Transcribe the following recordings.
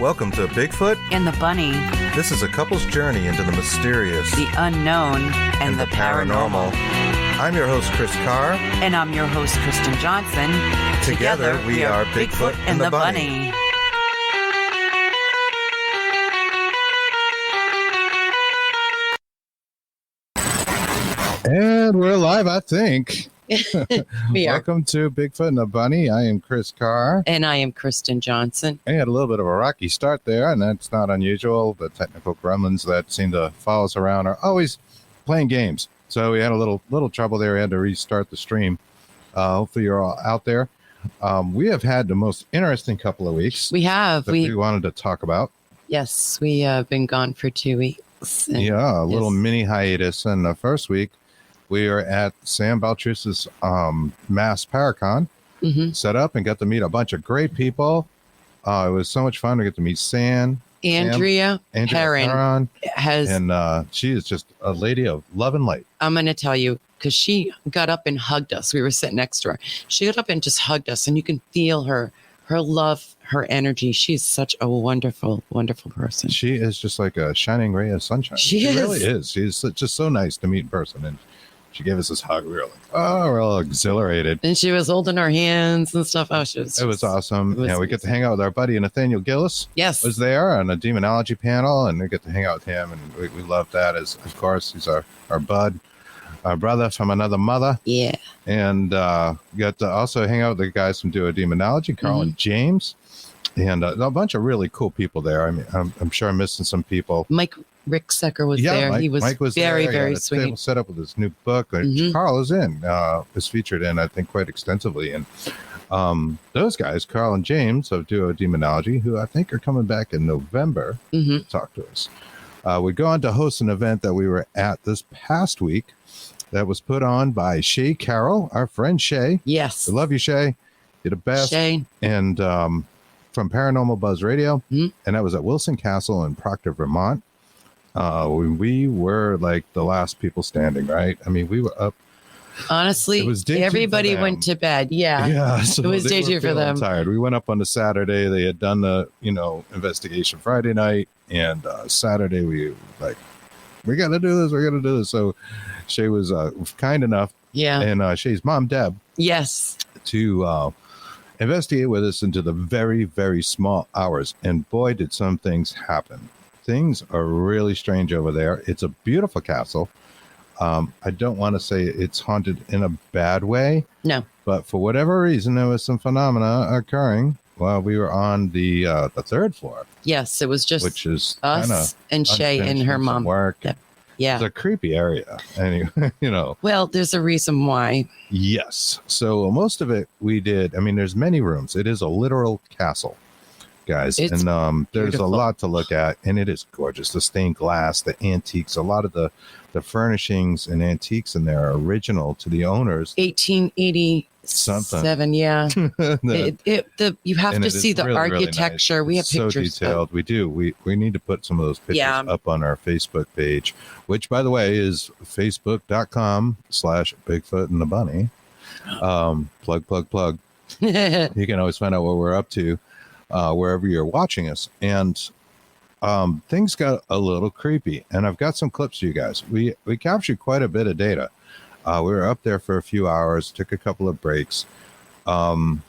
Welcome to Bigfoot and the Bunny. This is a couple's journey into the mysterious, the unknown, and the paranormal. I'm your host, Chris Carr. And I'm your host, Kristen Johnson. Together we are Bigfoot and the Bunny. And we're live, I think. We are. Welcome to Bigfoot and the Bunny. I am Chris Carr. And I am Kristen Johnson. I had a little bit of a rocky start there, and that's not unusual. The technical gremlins that seem to follow us around are always playing games. So we had a little trouble there. We had to restart the stream. Hopefully you're all out there. We have had the most interesting couple of weeks. We have. That we wanted to talk about. Yes, we have been gone for 2 weeks. Yeah, a little mini hiatus. And the first week, we are at Sam Baltruse's Mass Paracon, set up and got to meet a bunch of great people. It was so much fun to get to meet Andrea Perrin and she is just a lady of love and light. I'm going to tell you, because she got up and hugged us. We were sitting next to her. She got up and just hugged us, and you can feel her love, her energy. She's such a wonderful, wonderful person. She is just like a shining ray of sunshine. She really is. She's just so nice to meet in person. And she gave us this hug. We were like, oh, we're all exhilarated. And she was holding our hands and stuff. Oh, it was awesome. We get to hang out with our buddy Nathaniel Gillis. Yes. Was there on a demonology panel, and we get to hang out with him. And we love that. As of course, he's our bud, our brother from another mother. Yeah. And got to also hang out with the guys from Duo Demonology, Carl and James. And a bunch of really cool people there. I mean, I'm sure I'm missing some people. Rick Secker was there. Mike was very, there. very sweet. Set up with his new book. Carl is featured in, I think, quite extensively. And those guys, Carl and James of Duo Demonology, who I think are coming back in November to talk to us. We go on to host an event that we were at this past week that was put on by Shay Carroll, our friend Shay. Yes. We love you, Shay. You're the best. Shay. And from Paranormal Buzz Radio. And that was at Wilson Castle in Proctor, Vermont. We were like the last people standing, right? I mean, we were up. Honestly, everybody went to bed. Yeah. So it was day two for them. Tired. We went up on the Saturday. They had done the, investigation Friday night, and Saturday we got to do this. We're going to do this. So Shay was kind enough. Yeah. And Shay's mom, Deb. Yes. To investigate with us into the very, very small hours. And boy, did some things happen. Things are really strange over there. It's a beautiful castle. I don't want to say it's haunted in a bad way. No. But for whatever reason, there was some phenomena occurring while we were on the third floor. Yes, it was just which is us and Shay and her mom. Work. Yeah. It's a creepy area. Anyway, Well, there's a reason why. Yes. So most of it we did. I mean, there's many rooms. It is a literal castle, guys. There's a lot to look at, and it is gorgeous. The stained glass, the antiques, a lot of the furnishings and antiques in there are original to the owners. 1887, yeah. You have to see the architecture. Really nice. We have pictures. So detailed. We do. We need to put some of those pictures up on our Facebook page, which, by the way, is facebook.com/Bigfoot and the Bunny. Plug. You can always find out what we're up to wherever you're watching us. And things got a little creepy, and I've got some clips for you guys. We captured quite a bit of data. We were up there for a few hours, took a couple of breaks. I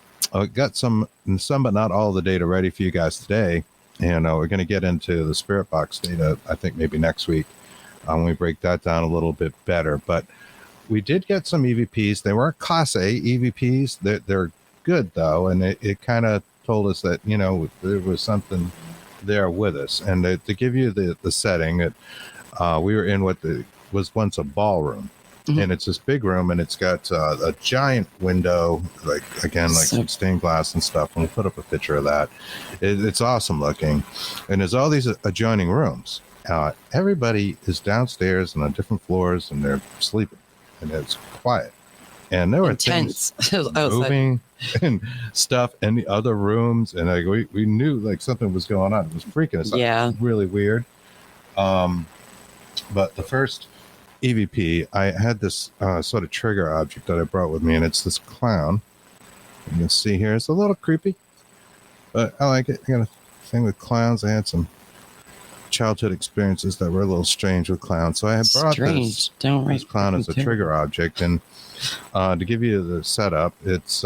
got some but not all the data ready for you guys today. And we're going to get into the spirit box data, I think maybe next week, when we break that down a little bit better. But we did get some EVPs. They weren't Class A EVPs. They're good, though, and it kind of told us that, there was something there with us. And to give you the setting, we were in what was once a ballroom. And it's this big room, and it's got a giant window, some stained glass and stuff. And we'll put up a picture of that. It's awesome looking. And there's all these adjoining rooms. Everybody is downstairs and on different floors, and they're sleeping, and it's quiet. And there were things moving and stuff in the other rooms, and we knew something was going on. It was freaking us out. Yeah, it was really weird. But the first EVP, I had this sort of trigger object that I brought with me, and it's this clown. You can see here, it's a little creepy, but I like it. I'm gonna thing with clowns. I had some childhood experiences that were a little strange with clowns. So I had brought this clown as a trigger object. And to give you the setup, it's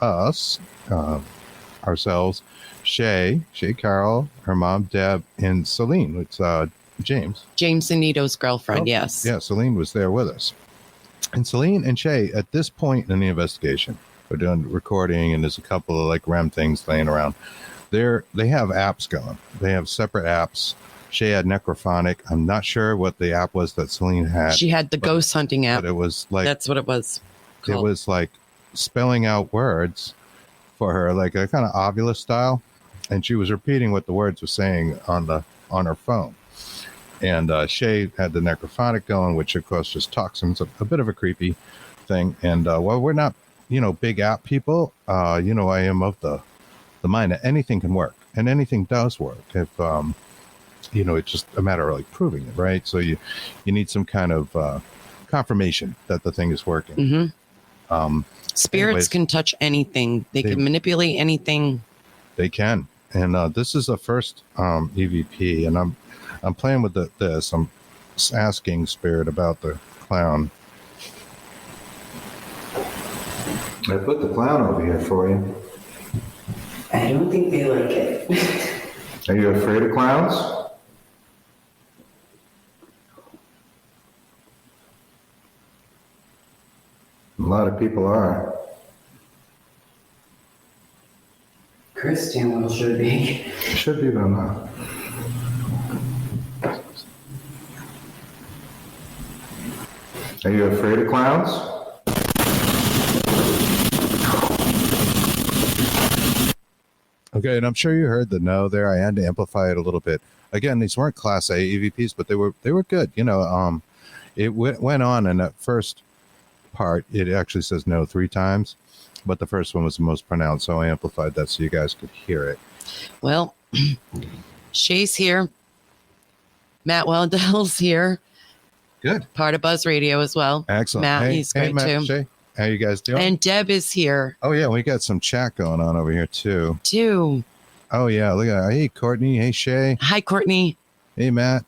us, ourselves, Shay Carroll, her mom, Deb, and Celine. It's James Anito's girlfriend, yes. Yeah, Celine was there with us. And Celine and Shay, at this point in the investigation, we're doing recording, and there's a couple of like REM things laying around. They have apps going. They have separate apps. Shay had Necrophonic. I'm not sure what the app was that Celine had. She had the ghost hunting app. But it was like, that's what it was called. It was like spelling out words for her, like a kind of Ovula style, and she was repeating what the words were saying on her phone. And Shay had the Necrophonic going, which of course just talks, and it's a bit of a creepy thing. And while we're not, big app people, I am of the mind that anything can work, and anything does work if it's just a matter of like proving it, right? So you need some kind of confirmation that the thing is working. Spirits can touch anything. They can manipulate anything. They can. And this is the first EVP, and I'm playing with this. I'm asking Spirit about the clown. I put the clown over here for you. I don't think they like it. Are you afraid of clowns? A lot of people are. Christian will should be. Should be, but I'm not. Are you afraid of clowns? Okay, and I'm sure you heard the no there. I had to amplify it a little bit. Again, these weren't Class A EVPs, but they were good. It went on, and that first part, it actually says no 3 times, but the first one was the most pronounced, so I amplified that so you guys could hear it. Well, Shay's here. Matt Weldell's here. Good. Part of Buzz Radio as well. Excellent. Matt, he's great Matt, too. Shay, how you guys doing? And Deb is here Oh yeah, we got some chat going on over here too. too. Oh yeah, look at that. Hey Courtney, hey Shay, Hi, Courtney. hey Matt,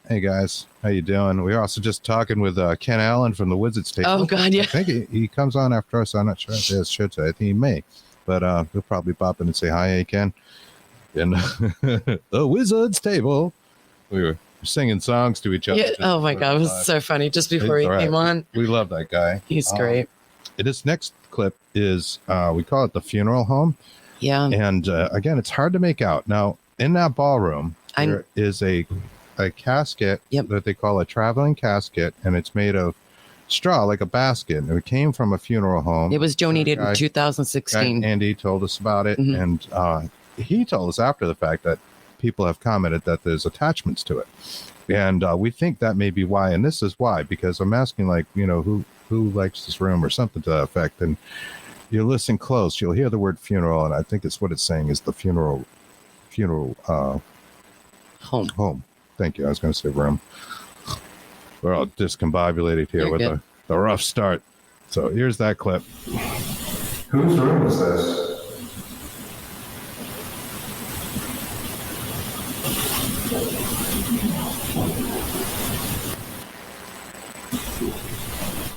hey guys, how you doing? We were also just talking with Ken Allen from the Wizards table. Oh God, yeah. I think he comes on after us. I'm not sure if he has should say. I think he may, but he'll probably pop in and say hi, hey Ken. And the Wizards table, we were singing songs to each other. Yeah. Oh my God, it was so funny. Just before he came on, we love that guy. he's great. This next clip is we call it the funeral home. Yeah. And again, it's hard to make out. Now, in that ballroom, there is a casket that they call a traveling casket, and it's made of straw, like a basket. And it came from a funeral home. It was donated in 2016. Andy told us about it, and he told us after the fact that people have commented that there's attachments to it. And we think that may be why, and this is why, because I'm asking, like, who likes this room or something to that effect, and you listen close, you'll hear the word funeral, and I think it's what it's saying is the funeral home. Thank you. I was going to say room. We're all discombobulated here with the rough start. So here's that clip. Whose room is this?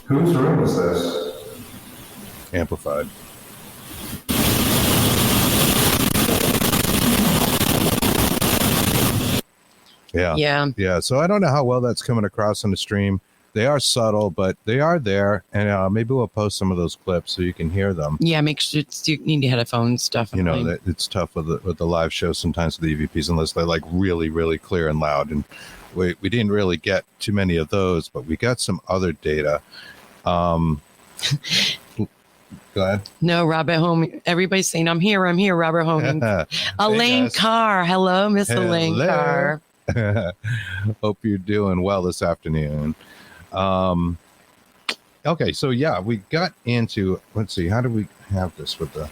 Whose room is this? Amplified. Yeah. So I don't know how well that's coming across on the stream. They are subtle, but they are there, and maybe we'll post some of those clips so you can hear them. Yeah, make sure you need headphones, definitely. It's tough with the live show sometimes with the EVPs unless they're like really, really clear and loud. And we didn't really get too many of those, but we got some other data. Go ahead. No, Robert Home. Everybody's saying, I'm here, Robert Home. Elaine Carr. Hello, Miss Elaine Carr. Hope you're doing well this afternoon. Okay, so yeah, we got into, let's see, how do we have this with the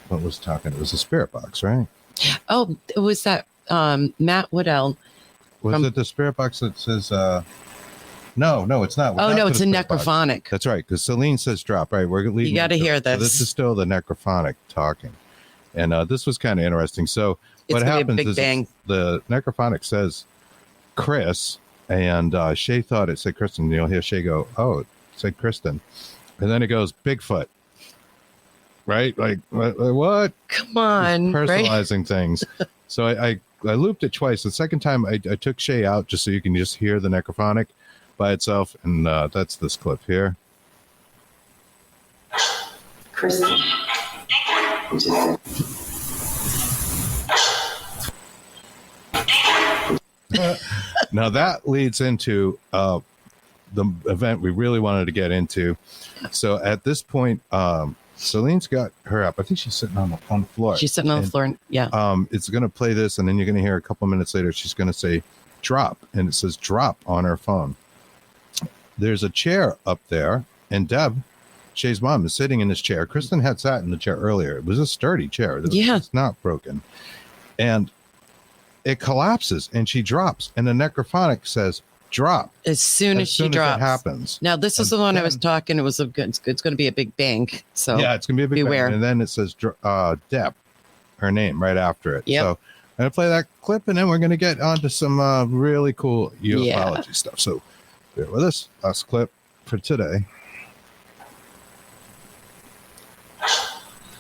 what was talking? It was a spirit box, right? Oh, it was that Matt Woodell. Was it the spirit box that says no, it's not. No, it's a necrophonic. That's right, because Celine says drop. Right, we're leaving. You got to hear this. So this is still the necrophonic talking. And this was kind of interesting. So It's what gonna be a happens big is bang. the necrophonic says Chris, and Shay thought it said Kristen. You'll hear Shay go, "Oh, it said Kristen," and then it goes Bigfoot. Right? Like what? Come on, Just right? personalizing things. So I looped it twice. The second time I took Shay out just so you can just hear the necrophonic by itself, and that's this clip here. Kristen. Now that leads into the event we really wanted to get into. So at this point, Celine's got her up. I think she's sitting on the floor. She's sitting on the floor. Yeah. It's going to play this, and then you're going to hear a couple minutes later, she's going to say drop, and it says drop on her phone. There's a chair up there, and Deb, Shay's mom, is sitting in this chair. Kristen had sat in the chair earlier. It was a sturdy chair. It's not broken. And it collapses, and she drops, and the necrophonic says drop. As soon as she drops. It happens. Now, this is the one I was talking. It's going to be a big bang. So yeah, it's going to be a big beware. bang. And then it says Deb, her name, right after it. Yep. So I'm going to play that clip, and then we're going to get on to some really cool ufology stuff. So bear with us. Last clip for today.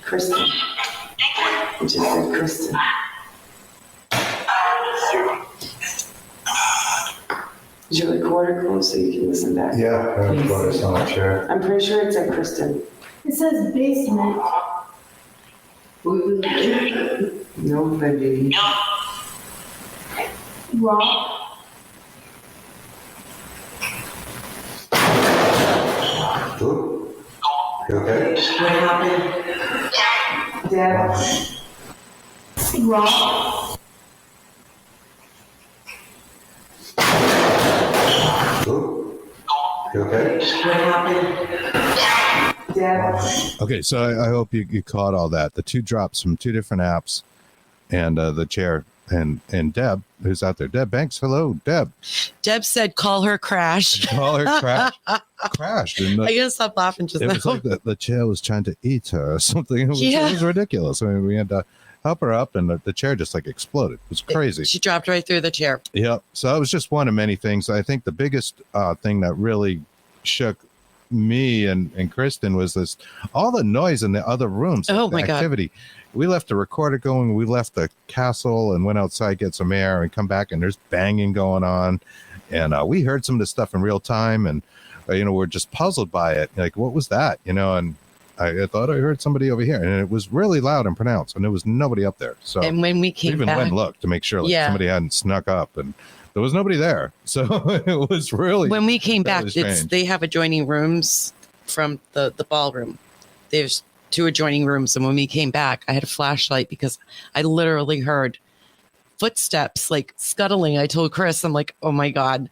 Kristen. It just said Kristen. Did you record it close so you can listen back? Yeah, I recorded it on a chair. I'm pretty sure it said Kristen. It says basement. Nobody. Rock. You okay? What happened? Dad. Rock. You okay? What happened? Dad. Okay, so I hope you caught all that. The two drops from two different apps, and the chair, and Deb, who's out there. Deb Banks, hello, Deb. Deb said, "Call her Crash." Call her crashed. And I gotta stop laughing just it now. was like the chair was trying to eat her or something. It Yeah. was ridiculous. I mean, we had to help her up, and the chair just like exploded. It was crazy. She dropped right through the chair. Yep. So that was just one of many things. I think the biggest thing that really shook me and Kristen was this, all the noise in the other rooms. Oh, the my God. activity. We left the recorder going. We left the castle and went outside, get some air, and come back, and there's banging going on. And we heard some of this stuff in real time, and we're just puzzled by it. Like, what was that? And I thought I heard somebody over here, and it was really loud and pronounced, and there was nobody up there. So And when we we came even back, went and looked to make sure somebody hadn't snuck up, and there was nobody there. So it was really, when we came back, really strange. they have adjoining rooms from the ballroom. There's two adjoining rooms, and when we came back, I had a flashlight because I literally heard footsteps like scuttling. I told Chris, I'm like, "Oh my God,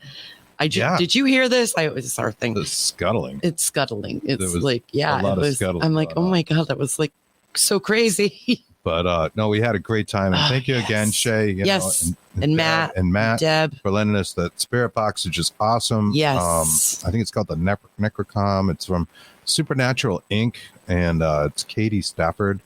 did you hear this?" It's our thing. the scuttling. It's scuttling. It's was like, a lot of scuttling I'm like, going "Oh my God, that was like so crazy." But no, we had a great time, and thank you again, Shay. Yes. And And Matt Deb. for lending us the spirit box, which is awesome. Yes. I think it's called the Necrocom. It's from Supernatural Inc. And it's Katie Stafford,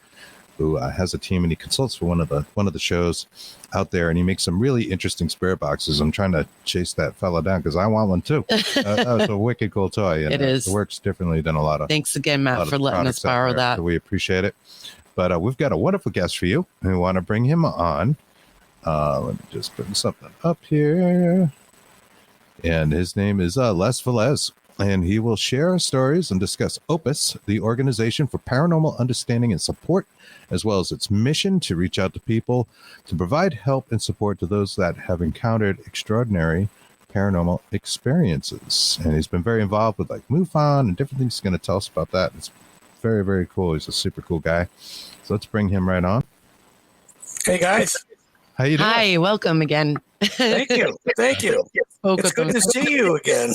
who has a team, and he consults for one of the shows out there, and he makes some really interesting spirit boxes. I'm trying to chase that fella down because I want one too. That was a wicked cool toy, and It is. It works differently than a lot of. Thanks again, a lot Matt, of for letting us products out borrow there, that. so we appreciate it. But we've got a wonderful guest for you. We want to bring him on. Let me just put something up here. And his name is Les Velez. And he will share stories and discuss OPUS, the Organization for Paranormal Understanding and Support, as well as its mission to reach out to people to provide help and support to those that have encountered extraordinary paranormal experiences. And he's been very involved with like MUFON and different things. He's going to tell us about that. It's very, very cool. He's a super cool guy. So let's bring him right on. Hey guys, How you doing? Hi, welcome again. thank you. It's good to see you again.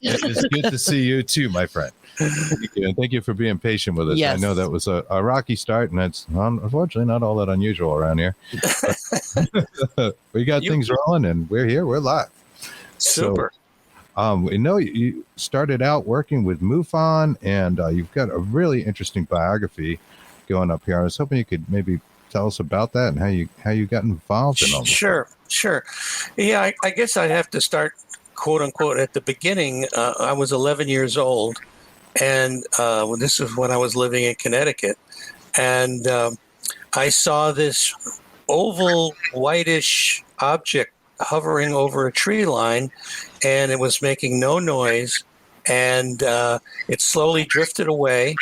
It's good to see you too, my friend. Thank you. And thank you for being patient with us. Yes. I know that was a rocky start, and that's unfortunately not all that unusual around here. But we got things rolling, and we're here. We're live. Super. We know you started out working with MUFON, and you've got a really interesting biography going up here. I was hoping you could maybe tell us about that and how you got involved in all this? Sure. Yeah, I guess I'd have to start, quote unquote, at the beginning. I was 11 years old, and this is when I was living in Connecticut, and I saw this oval, whitish object hovering over a tree line, and it was making no noise, and it slowly drifted away.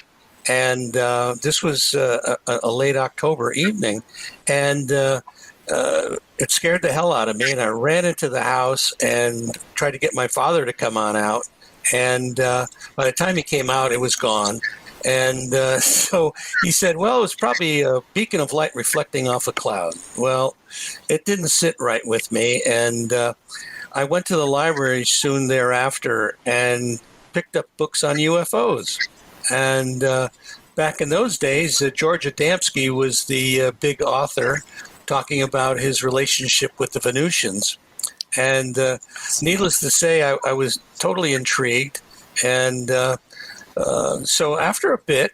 And this was a late October evening, and it scared the hell out of me. And I ran into the house and tried to get my father to come on out. And by the time he came out, it was gone. And so he said, well, it was probably a beacon of light reflecting off a cloud. Well, it didn't sit right with me. And I went to the library soon thereafter and picked up books on UFOs. And back in those days, George Adamski was the big author talking about his relationship with the Venusians. And needless to say, I was totally intrigued. And so after a bit,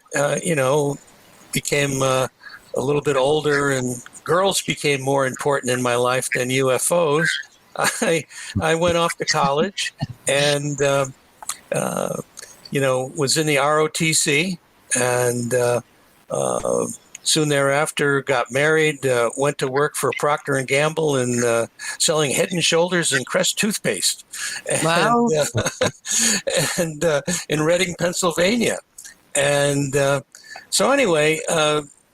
became a little bit older, and girls became more important in my life than UFOs. I went off to college and, was in the ROTC, and soon thereafter got married, went to work for Procter & Gamble and selling Head & Shoulders and Crest toothpaste. Wow. And in Reading, Pennsylvania. And so anyway,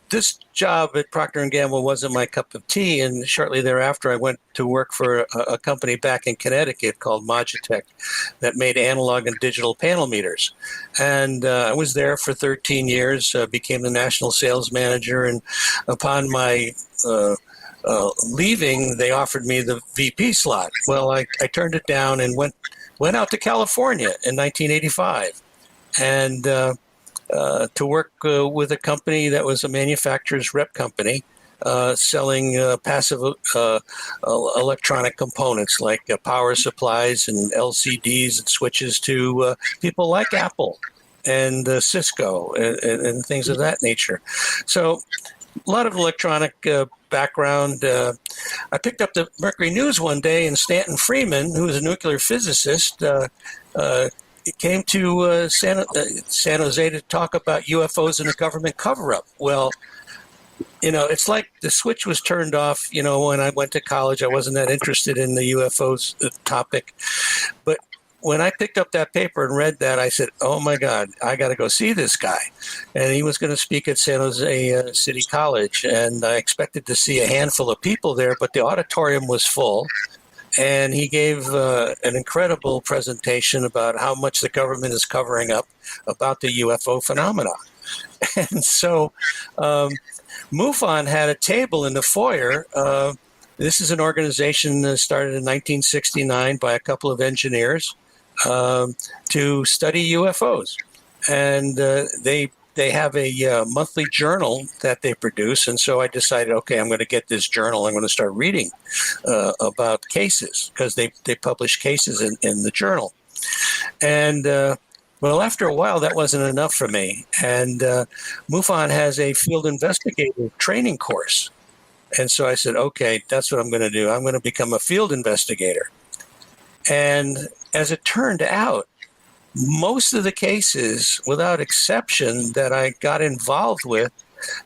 this job at Procter & Gamble wasn't my cup of tea, and shortly thereafter I went to work for a company back in Connecticut called Magitech that made analog and digital panel meters. And I was there for 13 years, became the national sales manager, and upon my leaving, they offered me the VP slot. Well, I turned it down and went out to California in 1985. And to work with a company that was a manufacturer's rep company, selling passive electronic components like power supplies and LCDs and switches to people like Apple and Cisco and things of that nature. So a lot of electronic background. I picked up the Mercury News one day, and Stanton Freeman, who is a nuclear physicist, came to San Jose to talk about UFOs and a government cover-up. Well, it's like the switch was turned off. When I went to college, I wasn't that interested in the UFOs topic. But when I picked up that paper and read that, I said, oh, my God, I got to go see this guy. And he was going to speak at San Jose City College. And I expected to see a handful of people there, but the auditorium was full. And he gave an incredible presentation about how much the government is covering up about the UFO phenomena. And so MUFON had a table in the foyer. This is an organization that started in 1969 by a couple of engineers to study UFOs. And they have a monthly journal that they produce. And so I decided, okay, I'm going to get this journal. I'm going to start reading about cases, because they publish cases in the journal. And, well, after a while, that wasn't enough for me. And MUFON has a field investigator training course. And so I said, okay, that's what I'm going to do. I'm going to become a field investigator. And as it turned out, most of the cases, without exception, that I got involved with,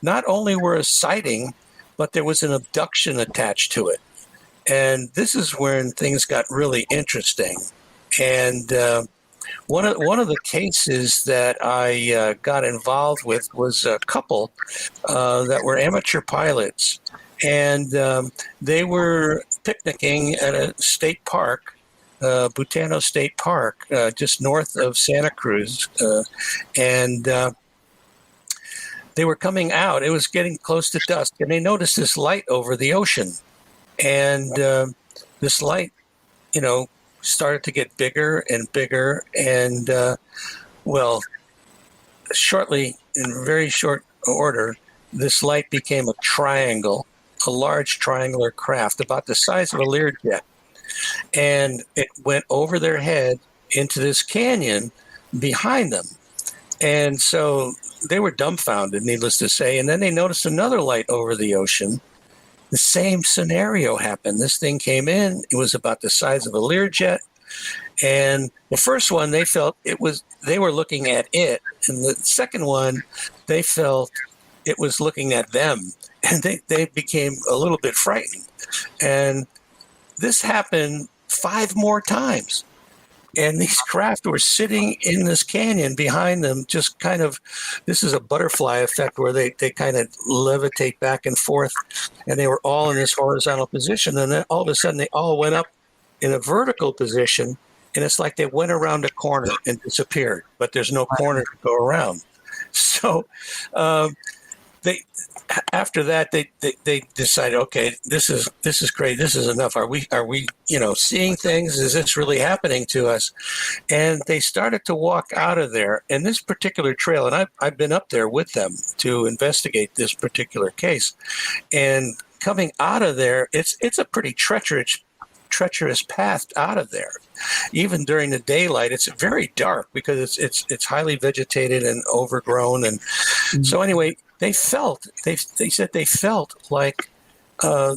not only were a sighting, but there was an abduction attached to it. And this is when things got really interesting. And one of the cases that I got involved with was a couple that were amateur pilots. And they were picnicking at a state park, Butano State Park, just north of Santa Cruz. And they were coming out. It was getting close to dusk, and they noticed this light over the ocean. And this light, started to get bigger and bigger. And, shortly, in very short order, this light became a triangle, a large triangular craft about the size of a Learjet. And it went over their head into this canyon behind them. And so they were dumbfounded, needless to say. And then they noticed another light over the ocean. The same scenario happened. This thing came in. It was about the size of a Learjet. And the first one, they felt they were looking at it. And the second one, they felt it was looking at them. And they became a little bit frightened. And this happened 5 more times. And these craft were sitting in this canyon behind them, just kind of, this is a butterfly effect where they kind of levitate back and forth. And they were all in this horizontal position. And then all of a sudden, they all went up in a vertical position. And it's like they went around a corner and disappeared, but there's no corner to go around. So after that, they decided, okay, this is great. This is enough. Are we seeing things? Is this really happening to us? And they started to walk out of there. And this particular trail, and I've been up there with them to investigate this particular case. And coming out of there, it's a pretty treacherous path out of there. Even during the daylight, it's very dark because it's highly vegetated and overgrown. And so anyway, they said they felt like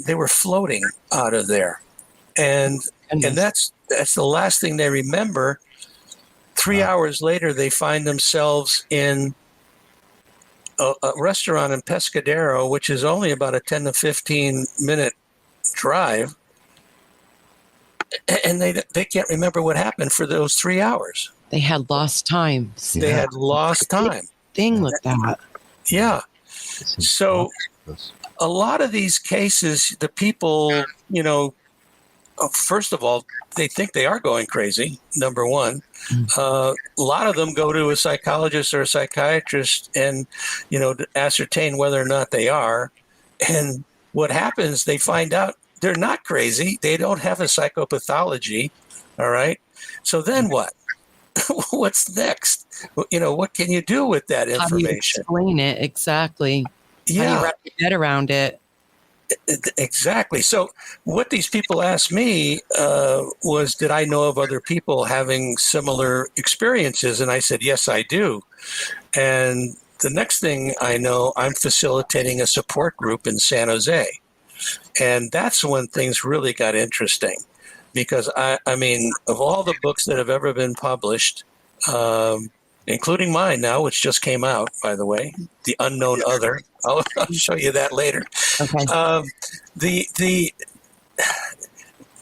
they were floating out of there. And that's the last thing they remember. 3 hours later, they find themselves in a restaurant in Pescadero, which is only about a 10 to 15 minute drive. And they can't remember what happened for those 3 hours. They had lost time. They had lost time. Thing with that. Yeah. So a lot of these cases, the people, first of all, they think they are going crazy, number one. A lot of them go to a psychologist or a psychiatrist and, to ascertain whether or not they are. And what happens, they find out they're not crazy. They don't have a psychopathology. All right. So then what? What's next? What can you do with that information? How do you explain it exactly? Yeah. How do you wrap your head around it? Exactly. So what these people asked me was, did I know of other people having similar experiences? And I said, yes, I do. And the next thing I know, I'm facilitating a support group in San Jose. And that's when things really got interesting, because I mean, of all the books that have ever been published, including mine now, which just came out, by the way, The Unknown Other. I'll show you that later. Okay.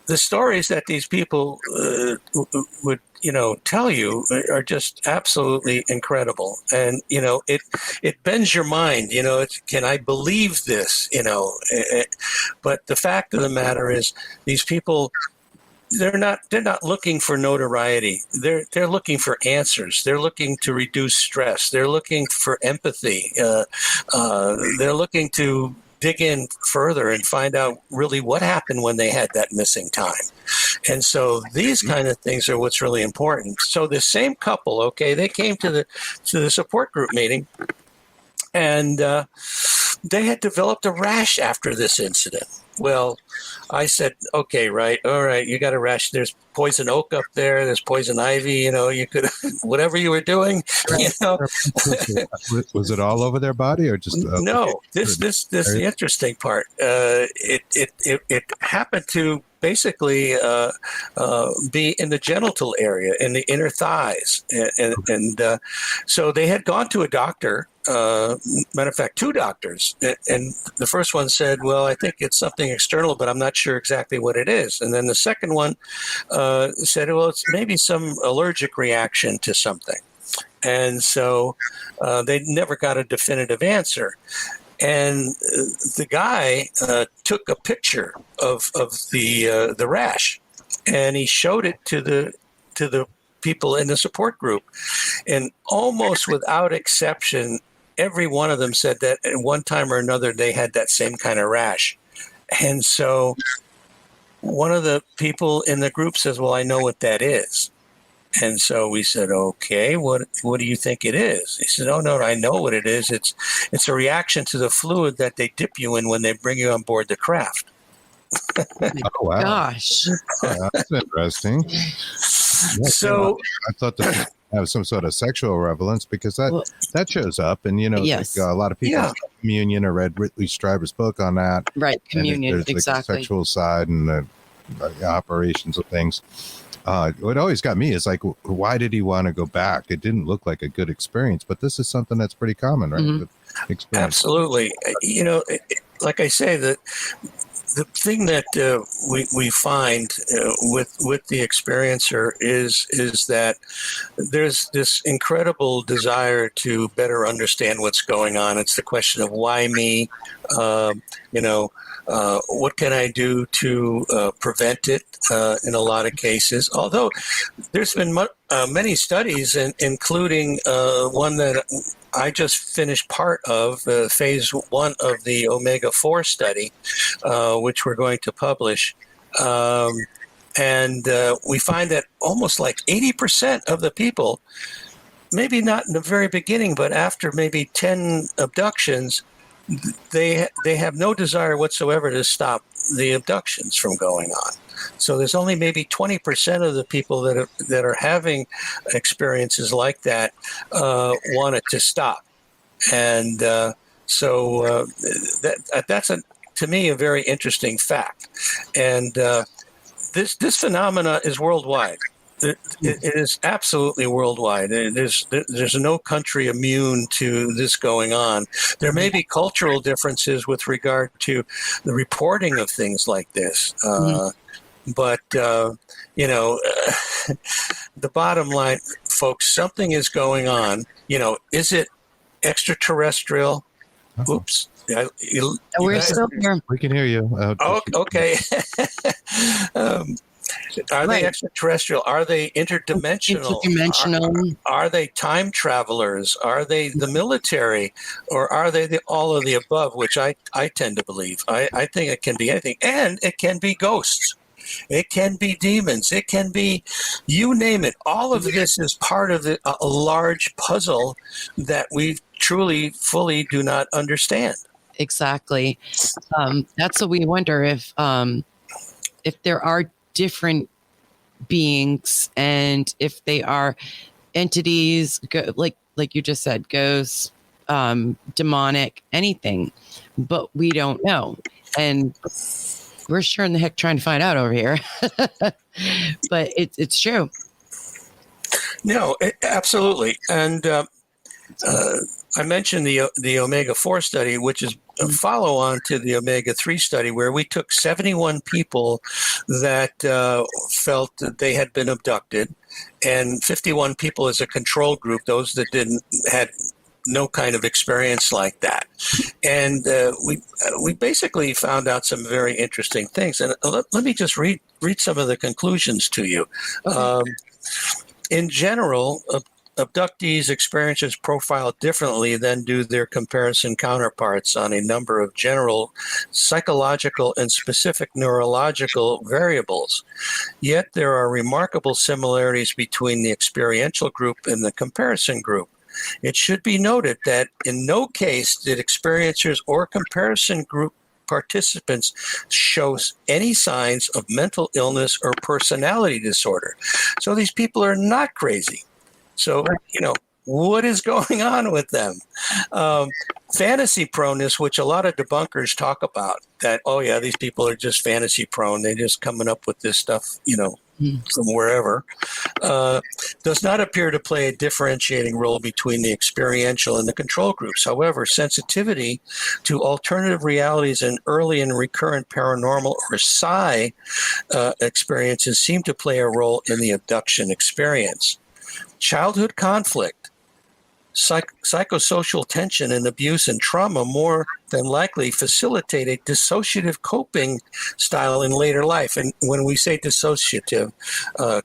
The stories that these people would tell you are just absolutely incredible, and it bends your mind. Can I believe this? But the fact of the matter is, these people, they're not looking for notoriety. They're looking for answers. They're looking to reduce stress. They're looking for empathy. They're looking to dig in further and find out really what happened when they had that missing time. And so these kind of things are what's really important. So the same couple, okay, they came to the support group meeting, and they had developed a rash after this incident. Well, I said, okay, right, all right, you got a rash. There's poison oak up there. There's poison ivy. You could, whatever you were doing, Was it all over their body or just? No, this the interesting part. It happened to basically be in the genital area, in the inner thighs, and so they had gone to a doctor. Matter of fact, 2 doctors, and the first one said, well, I think it's something external, but I'm not sure exactly what it is. And then the second one said, well, it's maybe some allergic reaction to something. And so they never got a definitive answer. And the guy took a picture of the rash, and he showed it to the people in the support group, and almost without exception, every one of them said that at one time or another they had that same kind of rash. And so one of the people in the group says, well, I know what that is. And so we said, okay, what do you think it is? He said, oh, no, I know what it is. It's a reaction to the fluid that they dip you in when they bring you on board the craft. Oh, wow. Gosh. Yeah, that's interesting. Yeah, So I thought the have some sort of sexual relevance, because that shows up, and Yes. like, a lot of people Yeah. communion or read Whitley Strieber's book on that. Right. Communion. There's like Exactly. the sexual side and the operations of things. What always got me is like, why did he want to go back? It didn't look like a good experience, but this is something that's pretty common, right? Mhm. The experience. Absolutely. Like I say, the thing that we find with the experiencer is that there's this incredible desire to better understand what's going on. It's the question of why me. What can I do to prevent it? In a lot of cases, although there's been many studies, including one that I just finished part of, phase 1 of the Omega-4 study, which we're going to publish. And we find that almost like 80% of the people, maybe not in the very beginning, but after maybe 10 abductions, they have no desire whatsoever to stop the abductions from going on. So there's only maybe 20% of the people that are having experiences like that want it to stop. And so that's to me a very interesting fact. And this phenomena is worldwide. It is absolutely worldwide. There's no country immune to this going on. There may be cultural differences with regard to the reporting of things like this. But, the bottom line, folks, something is going on. Is it extraterrestrial? Uh-oh. Oops. We're still here. We can hear you. Oh, okay. Are Right. they extraterrestrial? Are they interdimensional? Interdimensional. Are they time travelers? Are they the military? Or are they all of the above, which I tend to believe? I think it can be anything. And it can be ghosts. It can be demons. It can be, you name it. All of this is part of a large puzzle that we truly, fully do not understand. Exactly. That's what we wonder if there are different beings, and if they are entities, like you just said, ghosts, demonic, anything, but we don't know, and we're sure in the heck trying to find out over here. But it's true. No, absolutely. And I mentioned the Omega-4 study, which is a follow-on to the Omega-3 study, where we took 71 people that felt that they had been abducted, and 51 people as a control group, those that had no kind of experience like that. And we basically found out some very interesting things. And let me just read some of the conclusions to you. In general, abductees' experiences profile differently than do their comparison counterparts on a number of general psychological and specific neurological variables. Yet there are remarkable similarities between the experiential group and the comparison group. It should be noted that in no case did experiencers or comparison group participants show any signs of mental illness or personality disorder. So these people are not crazy. So, what is going on with them? Fantasy proneness, which a lot of debunkers talk about, that, oh yeah, these people are just fantasy prone. They're just coming up with this stuff, from wherever, does not appear to play a differentiating role between the experiential and the control groups. However, sensitivity to alternative realities and early and recurrent paranormal or psi experiences seem to play a role in the abduction experience. Childhood conflict, psychosocial tension and abuse and trauma more than likely facilitate a dissociative coping style in later life. And when we say dissociative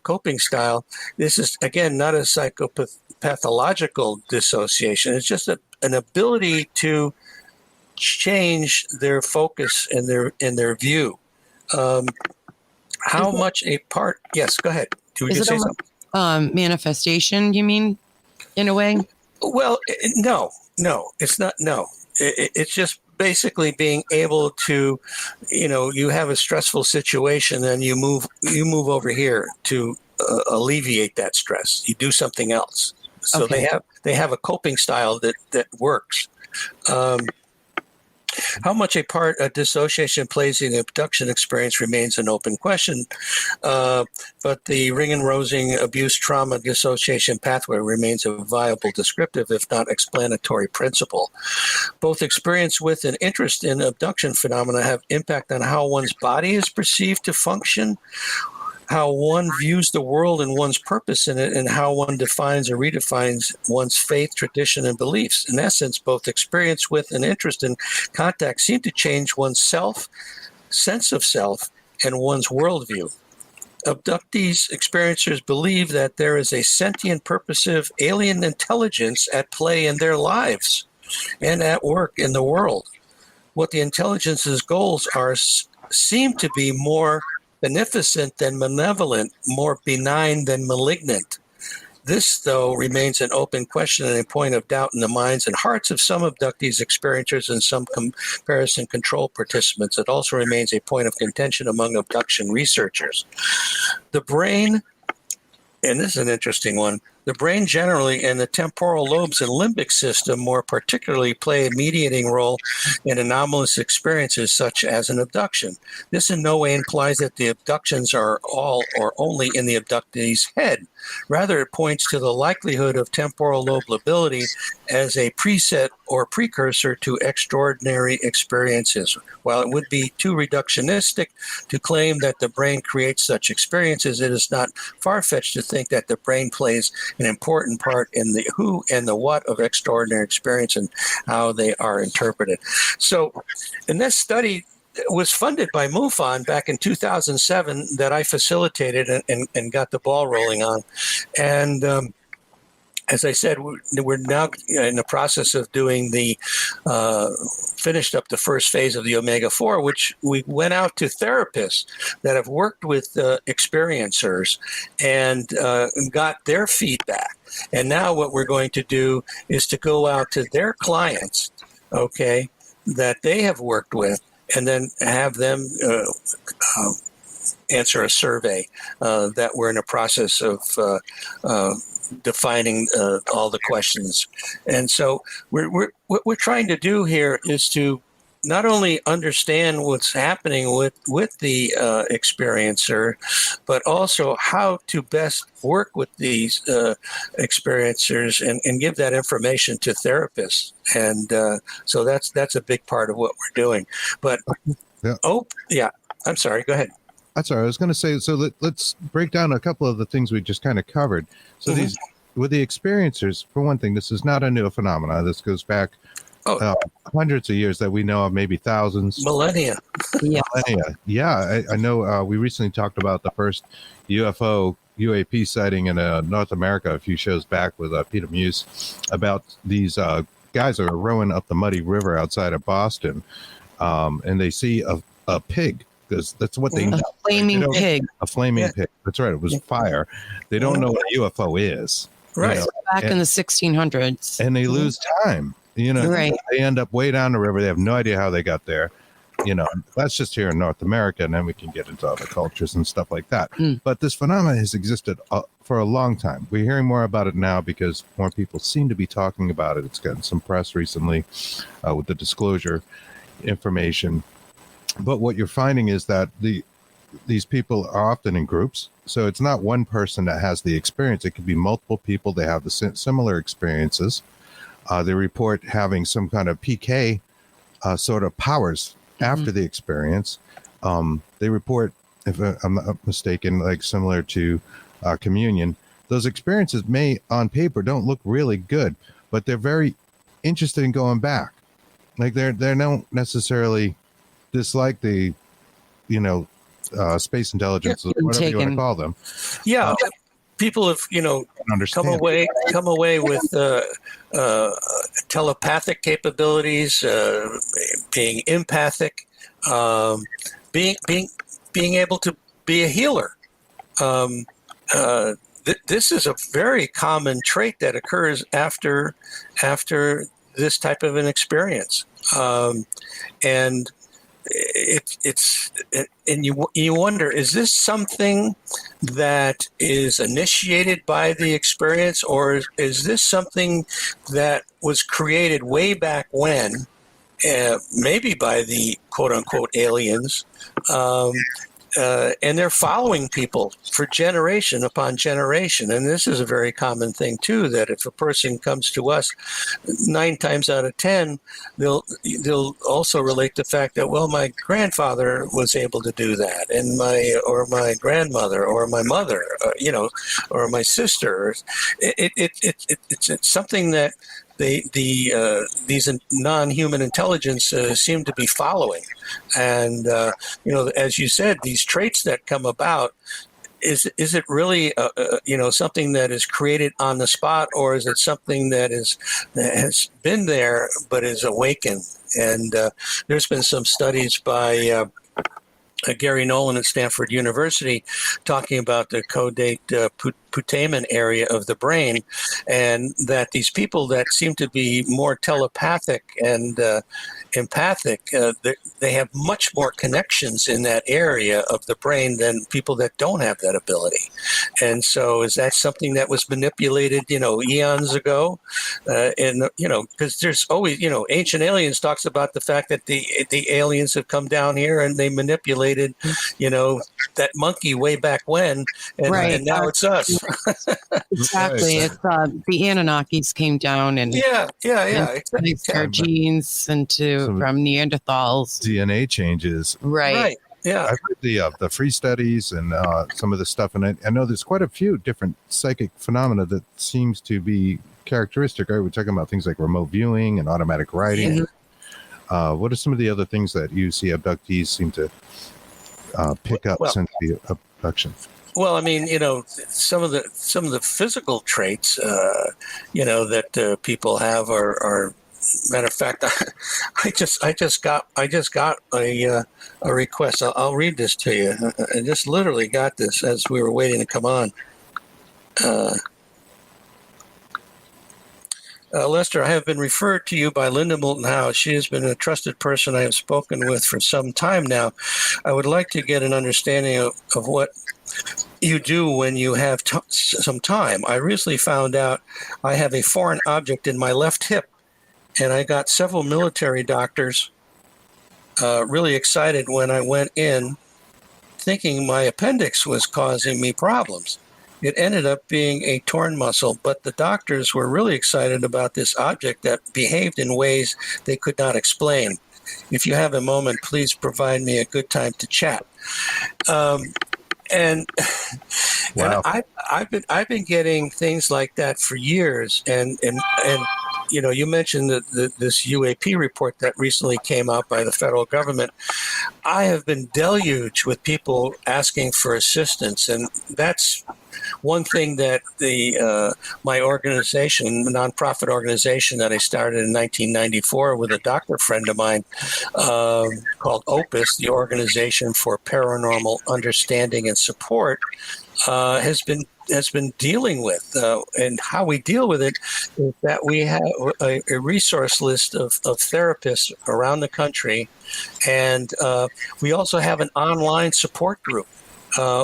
coping style, this is, again, not a psychopathological dissociation. It's just an ability to change their focus and their view. How much a part? Yes, go ahead. Do you say something? Manifestation, you mean, in a way? Well, no, it's not. No, it's just basically being able to, you have a stressful situation, and you move over here to alleviate that stress. You do something else. So Okay. they have a coping style that works. How much a part of dissociation plays in the abduction experience remains an open question, but the Ring-and-Rosing abuse trauma dissociation pathway remains a viable descriptive, if not explanatory, principle. Both experience with and interest in abduction phenomena have impact on how one's body is perceived to function, how one views the world and one's purpose in it, and how one defines or redefines one's faith, tradition, and beliefs. In essence, both experience with and interest in contact seem to change one's sense of self, and one's worldview. Abductees, experiencers believe that there is a sentient, purposive alien intelligence at play in their lives and at work in the world. What the intelligence's goals are seem to be more beneficent than malevolent, more benign than malignant. This, though, remains an open question and a point of doubt in the minds and hearts of some abductees, experiencers, and some comparison control participants. It also remains a point of contention among abduction researchers. The brain, and this is an interesting one, the brain generally and the temporal lobes and limbic system more particularly play a mediating role in anomalous experiences such as an abduction. This in no way implies that the abductions are all or only in the abductee's head. Rather, it points to the likelihood of temporal lobe lability as a preset or precursor to extraordinary experiences. While it would be too reductionistic to claim that the brain creates such experiences, it is not far-fetched to think that the brain plays an important part in the who and the what of extraordinary experience and how they are interpreted. So in this study, was funded by MUFON back in 2007 that I facilitated and got the ball rolling on. And as I said, we're now in the process of doing finished up the first phase of the Omega-4, which we went out to therapists that have worked with experiencers and got their feedback. And now what we're going to do is to go out to their clients, okay, that they have worked with, and then have them answer a survey that we're in the process of defining all the questions. And so what we're trying to do here is to not only understand what's happening with the experiencer, but also how to best work with these experiencers and give that information to therapists. And so that's a big part of what we're doing. But, I'm sorry, go ahead. That's all right. I was going to say, so let's break down a couple of the things we just kind of covered. So these, with the experiencers, for one thing, this is not a new phenomenon. This goes back hundreds of years that we know of, maybe thousands. Millennia. Yeah. Yeah, I know we recently talked about the first UAP sighting in North America a few shows back with Peter Muse about these guys that are rowing up the muddy river outside of Boston, and they see a pig, because that's what they know. A flaming pig. A flaming pig. That's right. It was fire. They don't know what a UFO is. Right. You know, Back in the 1600s. and they lose time. You know, Right. They end up way down the river. They have no idea how they got there. You know, that's just here in North America, and then we can get into other cultures and stuff like that. But this phenomenon has existed for a long time. We're hearing more about it now because more people seem to be talking about it. It's gotten some press recently with the disclosure information. But what you're finding is that these people are often in groups. So it's not one person that has the experience. It could be multiple people. They have the similar experiences. They report having some kind of PK sort of powers after the experience. They report, if I'm not mistaken, like similar to communion. Those experiences may, on paper, don't look really good, but they're very interested in going back. Like they don't necessarily dislike the, space intelligence, whatever you want to call them. Yeah. People have, come away with telepathic capabilities, being empathic, being able to be a healer. This is a very common trait that occurs after this type of an experience, and and you wonder, is this something that is initiated by the experience, or is this something that was created way back when, maybe by the quote unquote aliens, and they're following people for generation upon generation. And this is a very common thing too, that if a person comes to us 9 times out of 10, they'll also relate the fact that, well, my grandfather was able to do that, and my grandmother or my mother, or my sister. It's something that these non-human intelligence seem to be following. And as you said, these traits that come about, is it really something that is created on the spot, or is it something that has been there but is awakened? And there's been some studies by Gary Nolan at Stanford University talking about the caudate putamen area of the brain, and that these people that seem to be more telepathic and empathic, they have much more connections in that area of the brain than people that don't have that ability. And so is that something that was manipulated, eons ago? Because there's always, Ancient Aliens talks about the fact that the aliens have come down here and they manipulated, that monkey way back when, and, Right. and now it's us. Exactly. It's the Anunnakis came down and Yeah. placed our genes from Neanderthals. DNA changes. Right. Yeah. I've read the free studies and some of the stuff, and I know there's quite a few different psychic phenomena that seems to be characteristic. Right? We're talking about things like remote viewing and automatic writing. Mm-hmm. What are some of the other things that you see abductees seem to pick up since the abduction? Well, I mean, some of the physical traits, that people have are. Matter of fact, I just got a request. I'll read this to you. I just literally got this as we were waiting to come on. Lester, I have been referred to you by Linda Moulton Howe. She has been a trusted person I have spoken with for some time now. I would like to get an understanding of what you do when you have some time. I recently found out I have a foreign object in my left hip, and I got several military doctors really excited when I went in, thinking my appendix was causing me problems. It ended up being a torn muscle, but the doctors were really excited about this object that behaved in ways they could not explain. If you have a moment, please provide me a good time to chat. And Wow. I've been getting things like that for years, and you mentioned this UAP report that recently came out by the federal government. I have been deluged with people asking for assistance, and that's one thing that my organization, the nonprofit organization that I started in 1994 with a doctor friend of mine, called OPUS, the Organization for Paranormal Understanding and Support, has been dealing with. And how we deal with it is that we have a resource list of therapists around the country, and we also have an online support group,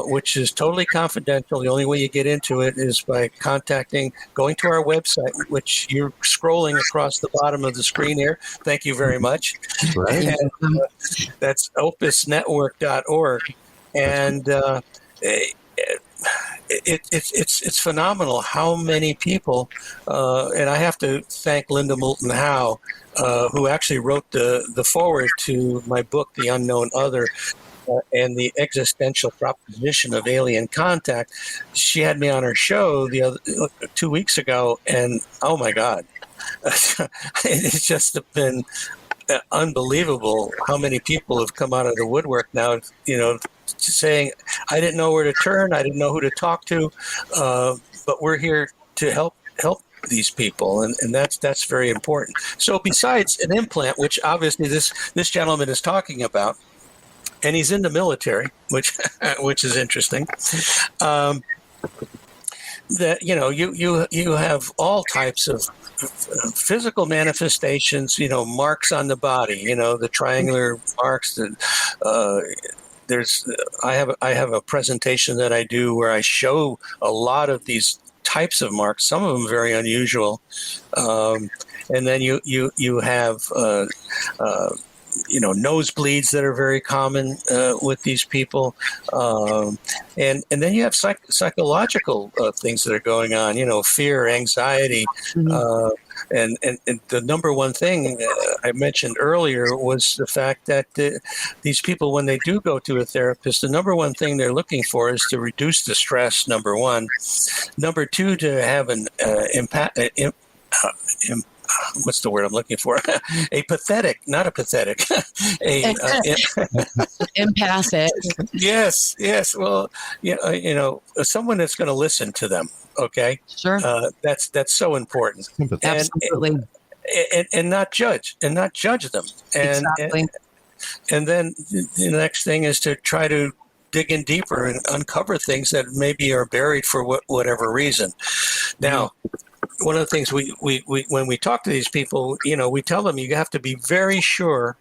which is totally confidential. The only way you get into it is by going to our website, which you're scrolling across the bottom of the screen here. Thank you very much. Right. And, that's opusnetwork.org. And it's phenomenal how many people, and I have to thank Linda Moulton Howe, who actually wrote the foreword to my book, The Unknown Other, and the existential proposition of alien contact. She had me on her show 2 weeks ago, and oh my God, it's just been unbelievable how many people have come out of the woodwork now, saying, I didn't know where to turn, I didn't know who to talk to, but we're here to help these people, and that's very important. So besides an implant, which obviously this gentleman is talking about, and he's in the military, which is interesting. that you have all types of physical manifestations, marks on the body, the triangular marks. I have a presentation that I do where I show a lot of these types of marks, some of them very unusual, and then you have nosebleeds that are very common with these people, and then you have psychological things that are going on, fear, anxiety, and the number one thing I mentioned earlier was the fact that these people, when they do go to a therapist, the number one thing they're looking for is to reduce the stress. Number one, number two, to have an what's the word I'm looking for? Not a pathetic, Empathic. Yes. Well, someone that's going to listen to them. Okay. Sure. That's so important. Absolutely. And not judge them. And, Exactly. and then the next thing is to try to dig in deeper and uncover things that maybe are buried for whatever reason. Now, one of the things we when we talk to these people, we tell them you have to be very sure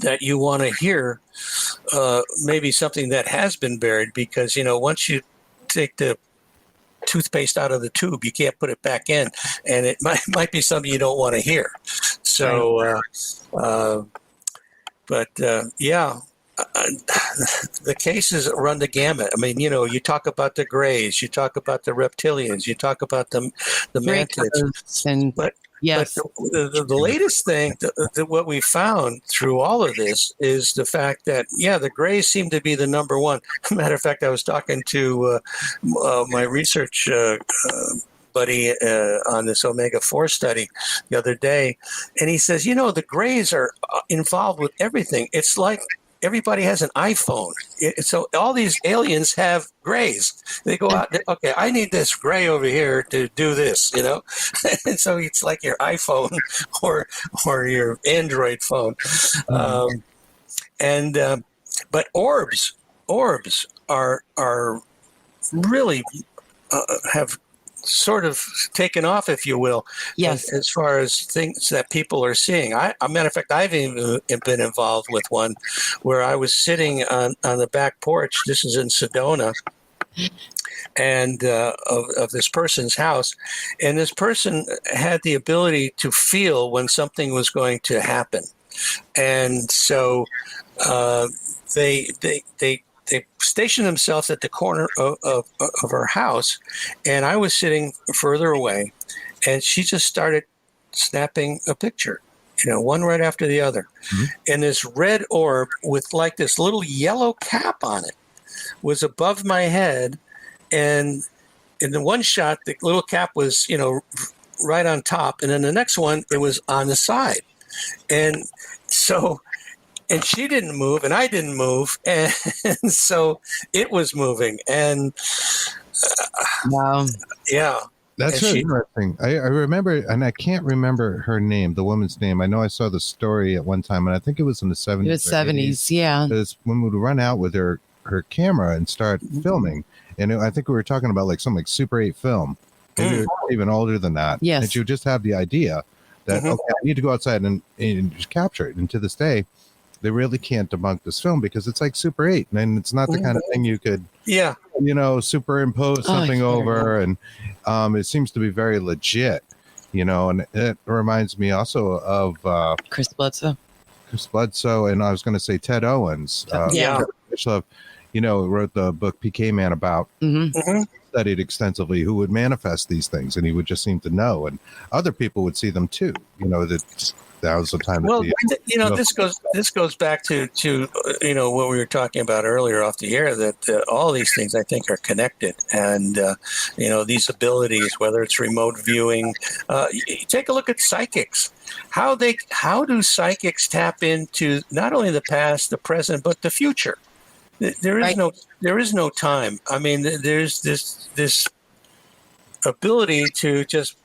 that you want to hear maybe something that has been buried, because once you take the toothpaste out of the tube, you can't put it back in, and it might be something you don't want to hear. So, the cases run the gamut. I mean, you talk about the Greys, you talk about the reptilians, you talk about the mantids, but yes, the latest thing, what we found through all of this is the fact that, the Greys seem to be the number one. Matter of fact, I was talking to my research buddy on this omega-4 study the other day, and he says, the Greys are involved with everything. It's like everybody has an iPhone. So all these aliens have Greys. They go out, okay, I need this Grey over here to do this, and so it's like your iPhone or your Android phone. But orbs are really have sort of taken off, if you will. Yes. As far as things that people are seeing. A matter of fact, I've even been involved with one where I was sitting on the back porch. This is in Sedona, and of this person's house. And this person had the ability to feel when something was going to happen. And so they stationed themselves at the corner of her house, and I was sitting further away, and she just started snapping a picture, one right after the other. Mm-hmm. And this red orb with like this little yellow cap on it was above my head, and in the one shot, the little cap was, right on top, and then the next one, it was on the side. And so... And she didn't move, and I didn't move, and so it was moving. And wow, yeah, that's really interesting. I remember, and I can't remember her name, the woman's name. I know I saw the story at one time, and I think it was in the 70s. It was 70s, yeah. Because when we would run out with her camera and start filming, and I think we were talking about like something like Super 8 film, maybe even older than that. Yes, and she would just have the idea that okay, I need to go outside and just capture it. And to this day, they really can't debunk this film because it's like Super 8, and it's not the kind of thing you could, superimpose something over, and it seems to be very legit, and it reminds me also of Chris Bledsoe, and I was going to say Ted Owens, which wrote the book PK Man about, studied extensively who would manifest these things, and he would just seem to know, and other people would see them too, that was the time. Well, this goes back to what we were talking about earlier off the air, that all these things I think are connected, and these abilities, whether it's remote viewing, take a look at psychics. How do psychics tap into not only the past, the present, but the future? There is no time. I mean, there's this ability to just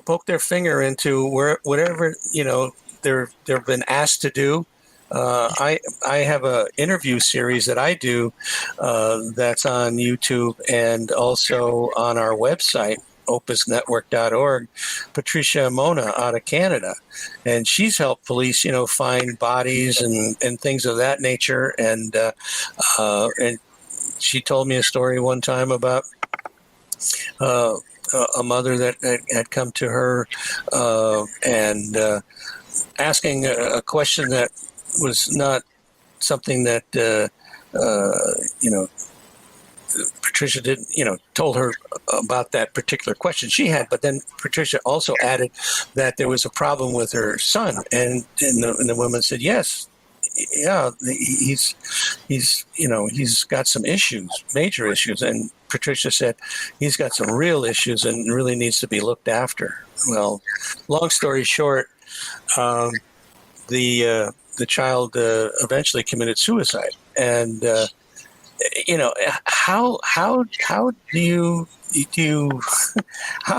poke their finger into whatever they've been asked to do, I have a interview series that I do that's on YouTube and also on our website, opusnetwork.org. Patricia Mona out of Canada, and she's helped police, find bodies and things of that nature. And she told me a story one time about a mother that had come to her and asking a question that was not something that Patricia didn't, told her about that particular question she had. But then Patricia also added that there was a problem with her son, and the woman said, yes. Yeah, he's got some issues, major issues. And Patricia said he's got some real issues and really needs to be looked after. Well, long story short, the child eventually committed suicide. And how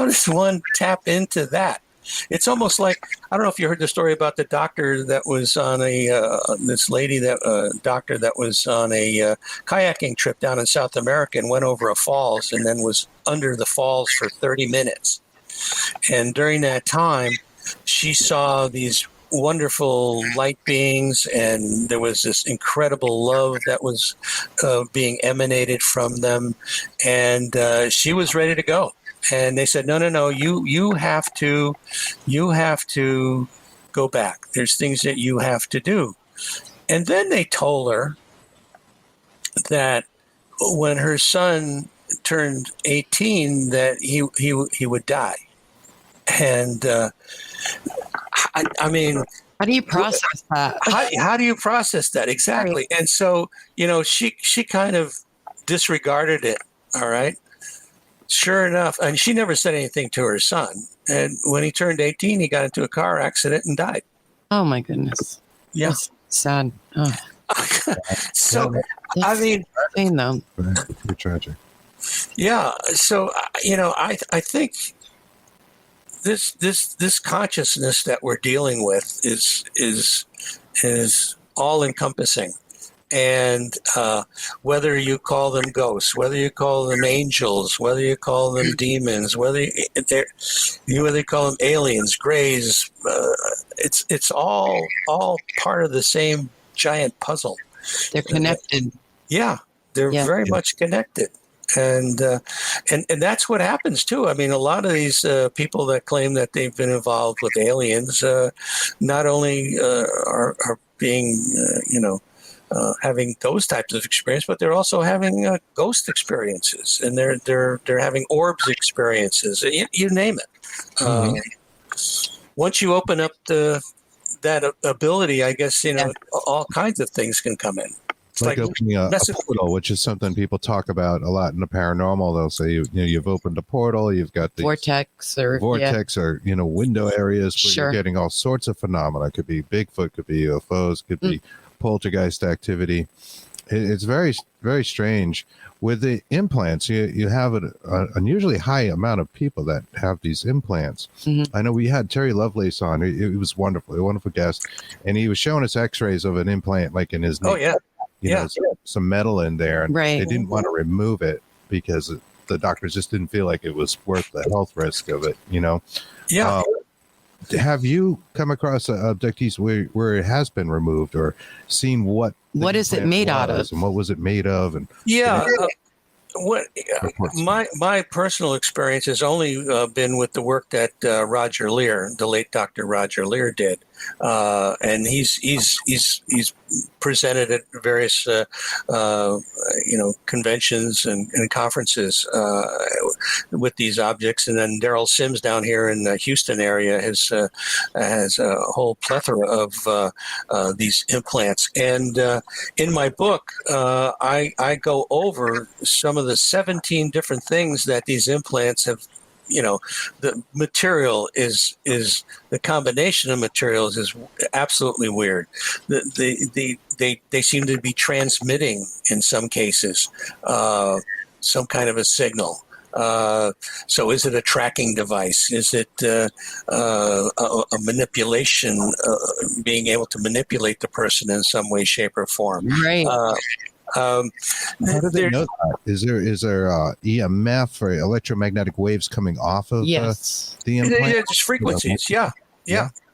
does one tap into that? It's almost like, I don't know if you heard the story about the doctor that was on doctor that was on a kayaking trip down in South America and went over a falls and then was under the falls for 30 minutes. And during that time, she saw these wonderful light beings, and there was this incredible love that was being emanated from them. And she was ready to go. And they said, no, you have to go back. There's things that you have to do. And then they told her that when her son turned 18, that he would die. And I mean, how do you process that? How do you process that? Exactly. And so, she kind of disregarded it. All right. Sure enough, and she never said anything to her son. And when he turned 18, he got into a car accident and died. Oh, my goodness. Yeah. That's sad. Oh. So, I mean, though. Pretty tragic. Yeah. So, I think this consciousness that we're dealing with is all encompassing. And whether you call them ghosts, whether you call them angels, whether you call them demons, whether you call them aliens, grays, it's all part of the same giant puzzle. They're connected. Yeah, they're very much connected. And that's what happens too. I mean, a lot of these people that claim that they've been involved with aliens, not only are being, having those types of experience, but they're also having ghost experiences, and they're having orbs experiences. You name it. Once you open up that ability, I guess all kinds of things can come in. It's like opening a portal, which is something people talk about a lot in the paranormal. They'll say you've opened a portal, you've got the vortex or window areas where you're getting all sorts of phenomena. It could be Bigfoot, could be UFOs, could be poltergeist activity. It's very, very strange. With the implants, you have an unusually high amount of people that have these implants. I know we had Terry Lovelace on. It was wonderful, a wonderful guest, and he was showing us X-rays of an implant, like in his knee. Some metal in there, and they didn't want to remove it because the doctors just didn't feel like it was worth the health risk of it. Have you come across abductees where it has been removed, or seen what is it made out of, and what was it made of? And my personal experience has only been with the work that Roger Lear, the late Dr. Roger Lear, did, and he's presented at various conventions and conferences with these objects. And then Daryl Sims down here in the Houston area has a whole plethora of these implants. And in my book, I go over some of the 17 different things that these implants have. The material is the combination of materials is absolutely weird. They seem to be transmitting in some cases some kind of a signal. So is it a tracking device? Is it a manipulation, being able to manipulate the person in some way, shape, or form? Right. How do they know that? Is there EMF or electromagnetic waves coming off of Yes. the implant? Yeah, just frequencies. Yeah,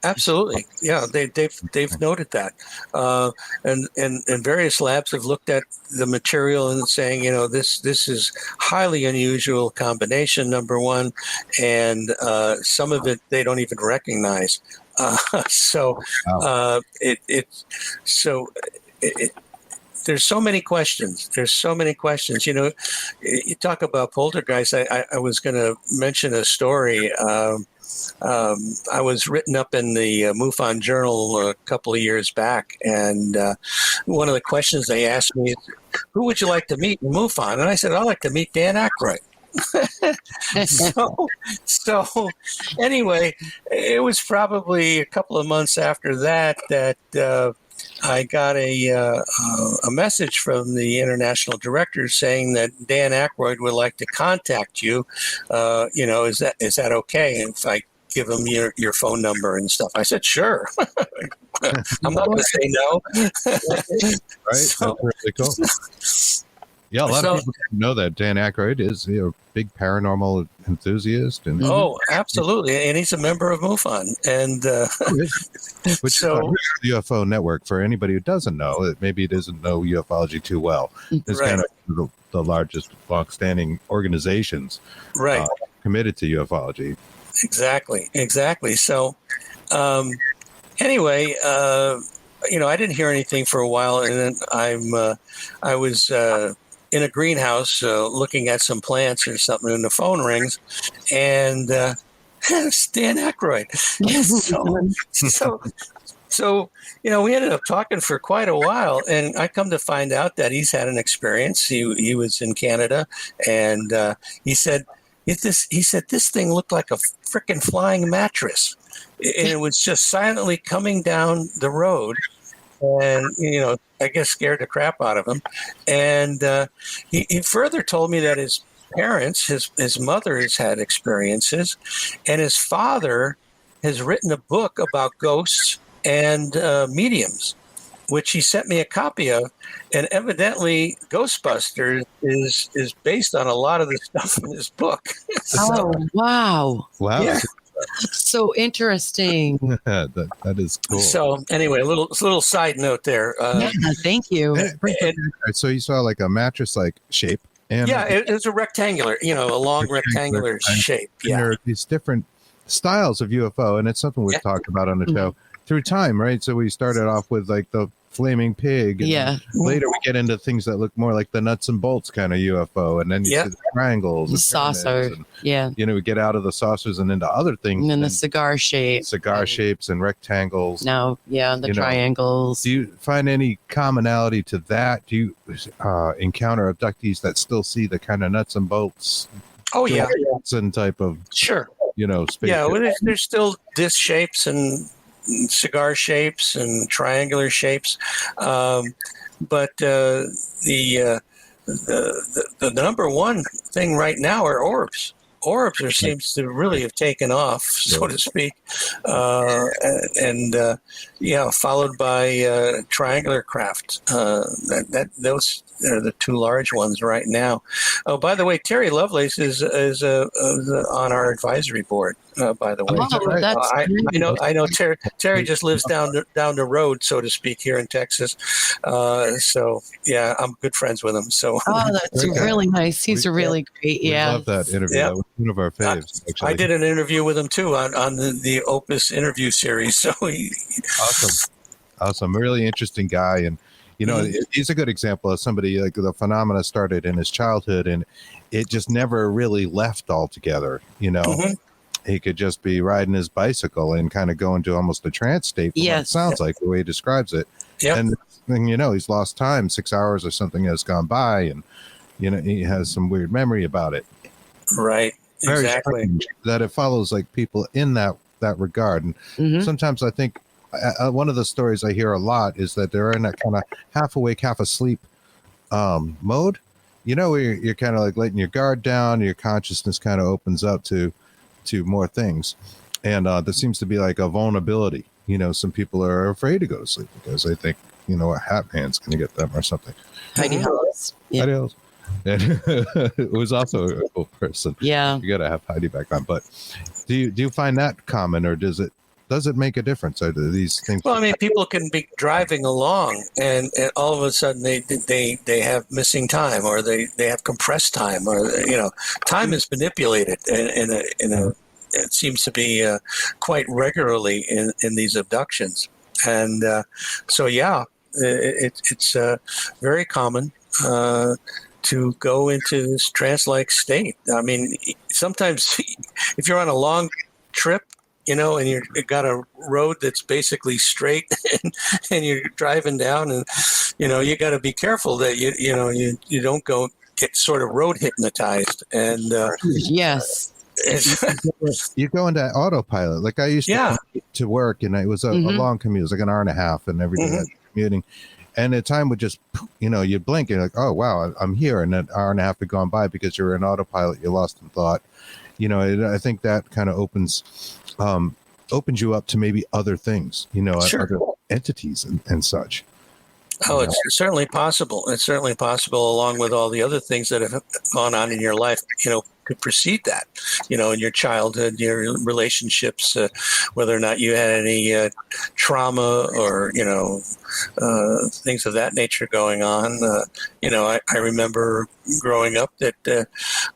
absolutely. Yeah, they've noted that, and various labs have looked at the material and saying, this is highly unusual combination, number one, and some of it they don't even recognize. There's so many questions. You talk about poltergeist. I was going to mention a story. I was written up in the MUFON Journal a couple of years back, and one of the questions they asked me is, who would you like to meet in MUFON? And I said, I'd like to meet Dan Aykroyd. So anyway, it was probably a couple of months after that I got a message from the international director saying that Dan Aykroyd would like to contact you. Is that okay if I give him your phone number and stuff? I said, sure. I'm not going to say no. Right? So, that's really cool. Yeah, a lot of people know that Dan Aykroyd is a big paranormal enthusiast. And oh, absolutely. And he's a member of MUFON. And which is UFO network, for anybody who doesn't know, maybe doesn't know ufology too well. It's right. kind of the largest long-standing organizations right. Committed to ufology. Exactly. So anyway, I didn't hear anything for a while, and then I was in a greenhouse looking at some plants or something, and the phone rings, and it's Dan Aykroyd. So we ended up talking for quite a while, and I come to find out that he's had an experience. He was in Canada, and he said this thing looked like a freaking flying mattress, and it was just silently coming down the road. And, I guess scared the crap out of him. And he further told me that his parents, his mother has had experiences, and his father has written a book about ghosts and mediums, which he sent me a copy of. And evidently Ghostbusters is based on a lot of the stuff in this book. Oh, wow. Wow. Yeah. So interesting. that is cool. So anyway, a little side note there. Thank you. So you saw like a mattress-like shape. And it was a rectangular, a long rectangular shape. Yeah. There are these different styles of UFO, and it's something we've talked about on the show through time, right? So we started off with like the flaming pig. And later we get into things that look more like the nuts and bolts kind of UFO, and then you see the triangles, the saucer. We get out of the saucers and into other things. And then the cigar shape. Cigar shapes and rectangles. The triangles. Do you find any commonality to that? Do you encounter abductees that still see the kind of nuts and bolts? Oh, yeah. And type of, sure. Space. Yeah, well, there's still disc shapes and cigar shapes and triangular shapes, but the number one thing right now are orbs. Orbs seems to really have taken off, so to speak, followed by triangular craft. Those are the two large ones right now. Oh, by the way, Terry Lovelace is on our advisory board. By the way, I know Terry just lives down the road, so to speak, here in Texas. So yeah, I'm good friends with him. So that's really nice. He's really great. We love that interview. Yeah. That was one of our faves. Actually, I did an interview with him too on the OPUS interview series. So awesome, really interesting guy, and he's a good example of somebody like the phenomena started in his childhood, and it just never really left altogether. He could just be riding his bicycle and kind of go into almost a trance state. It sounds like the way he describes it. Yep. And then, he's lost time, 6 hours or something has gone by, and he has some weird memory about it. Right. Very exactly. strange that it follows like people in that regard. And sometimes I think one of the stories I hear a lot is that they're in that kind of half awake, half asleep mode. where you're kind of like letting your guard down, your consciousness kind of opens up to more things. And there seems to be like a vulnerability. Some people are afraid to go to sleep because they think, a hat man's going to get them or something. Tiny house. Yeah. Heidi Holmes. And it was also a cool person. Yeah. You got to have Heidi back on. But do you find that common, or does it make a difference? Are these things? Well, I mean, people can be driving along, and all of a sudden they have missing time, or they have compressed time, or time is manipulated in a it seems to be quite regularly in these abductions, and so yeah, it's very common to go into this trance-like state. I mean, sometimes if you're on a long trip, and you got a road that's basically straight, and you're driving down, and you got to be careful that you don't go get sort of road hypnotized. And yes, you go into autopilot. Like I used to commute to work, and it was a long commute. It was like an hour and a half, and every day commuting. And the time would just, you'd blink, and you're like, oh, wow, I'm here. And an hour and a half had gone by because you were in autopilot. You're lost in thought. I think that kind of opens you up to maybe other things, Sure. other entities and such. Oh, it's certainly possible. It's certainly possible, along with all the other things that have gone on in your life, could precede that, in your childhood, your relationships, whether or not you had any trauma or, things of that nature going on. I remember growing up that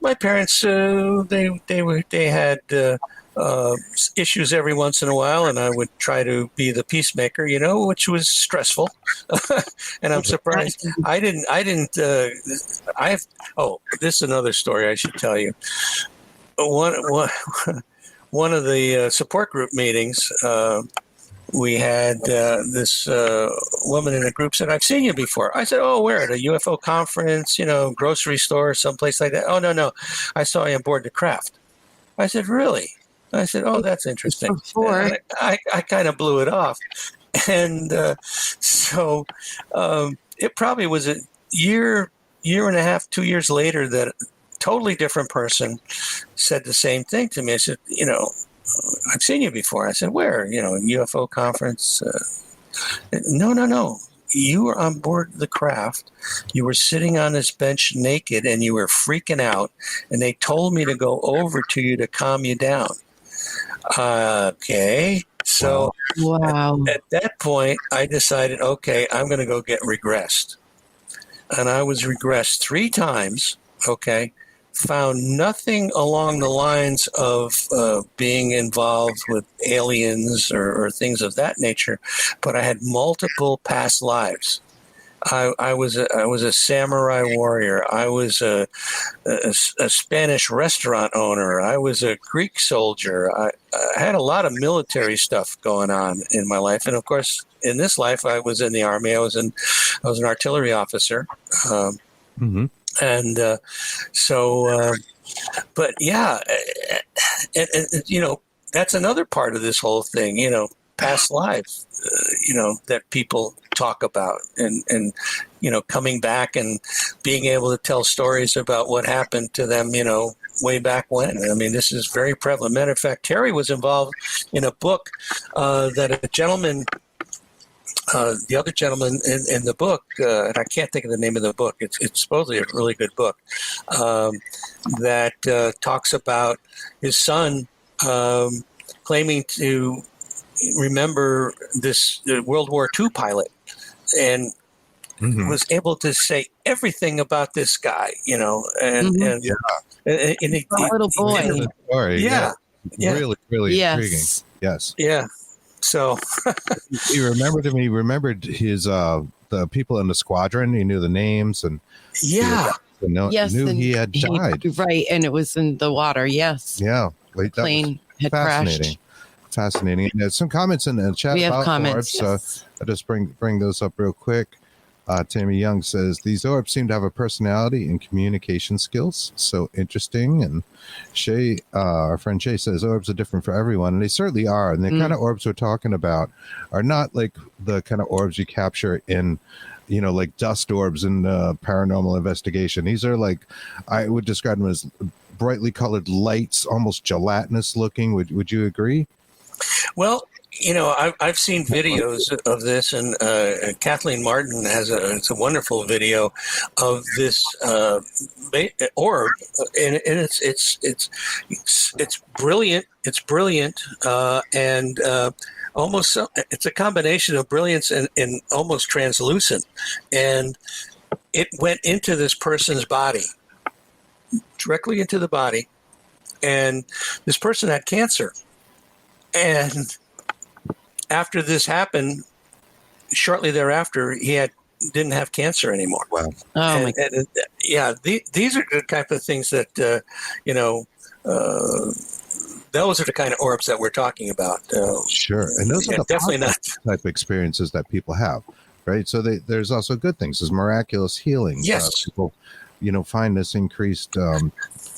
my parents, they had issues every once in a while, and I would try to be the peacemaker, which was stressful. And I'm surprised this is another story I should tell you. One of the support group meetings, we had this woman in a group said, I've seen you before. I said, oh, where? At a UFO conference, grocery store, someplace like that. Oh, no. I saw you on board the craft. I said, really? I said, oh, that's interesting. I kind of blew it off. And so it probably was a year and a half, 2 years later that a totally different person said the same thing to me. I said, I've seen you before. I said, where? UFO conference? No. You were on board the craft. You were sitting on this bench naked, and you were freaking out. And they told me to go over to you to calm you down. Okay. So at that point, I decided, okay, I'm going to go get regressed. And I was regressed 3 times. Okay. Found nothing along the lines of being involved with aliens or things of that nature, but I had multiple past lives. I was a samurai warrior. I was a Spanish restaurant owner. I was a Greek soldier. I had a lot of military stuff going on in my life, and of course, in this life, I was in the Army. I was an artillery officer. And but yeah, and that's another part of this whole thing, past lives, that people talk about, and coming back and being able to tell stories about what happened to them, way back when. I mean, this is very prevalent. Matter of fact, Terry was involved in a book that a gentleman, the other gentleman in the book, and I can't think of the name of the book. It's supposedly a really good book that talks about his son claiming to remember this World War II pilot, and was able to say everything about this guy, and he, little boy. Story. Yeah. Really, really intriguing. Yes. Yeah. So he remembered him. He remembered his the people in the squadron. He knew the names, and yeah. knew he had died. Right, and it was in the water. Yes. Yeah. The plane had crashed. Fascinating. And there's some comments in the chat. We have about comments. Orbs, Yes. I'll just bring those up real quick. Tammy Young says, these orbs seem to have a personality and communication skills. So interesting. And Shay, our friend Shay, says orbs are different for everyone. And they certainly are. And the kind of orbs we're talking about are not like the kind of orbs you capture in like dust orbs in paranormal investigation. These are like, I would describe them as brightly colored lights, almost gelatinous looking. Would you agree? Well, I've seen videos of this, and Kathleen Martin has a wonderful video of this orb, and it's brilliant. It's brilliant, and almost it's a combination of brilliance and almost translucent, and it went into this person's body, directly into the body, and this person had cancer, and after this happened, shortly thereafter, he didn't have cancer anymore. Wow! These are the type of things that those are the kind of orbs that we're talking about. Sure, and those are the definitely not type of experiences that people have, right? So there's also good things. There's miraculous healing. Yes, people, find this increased the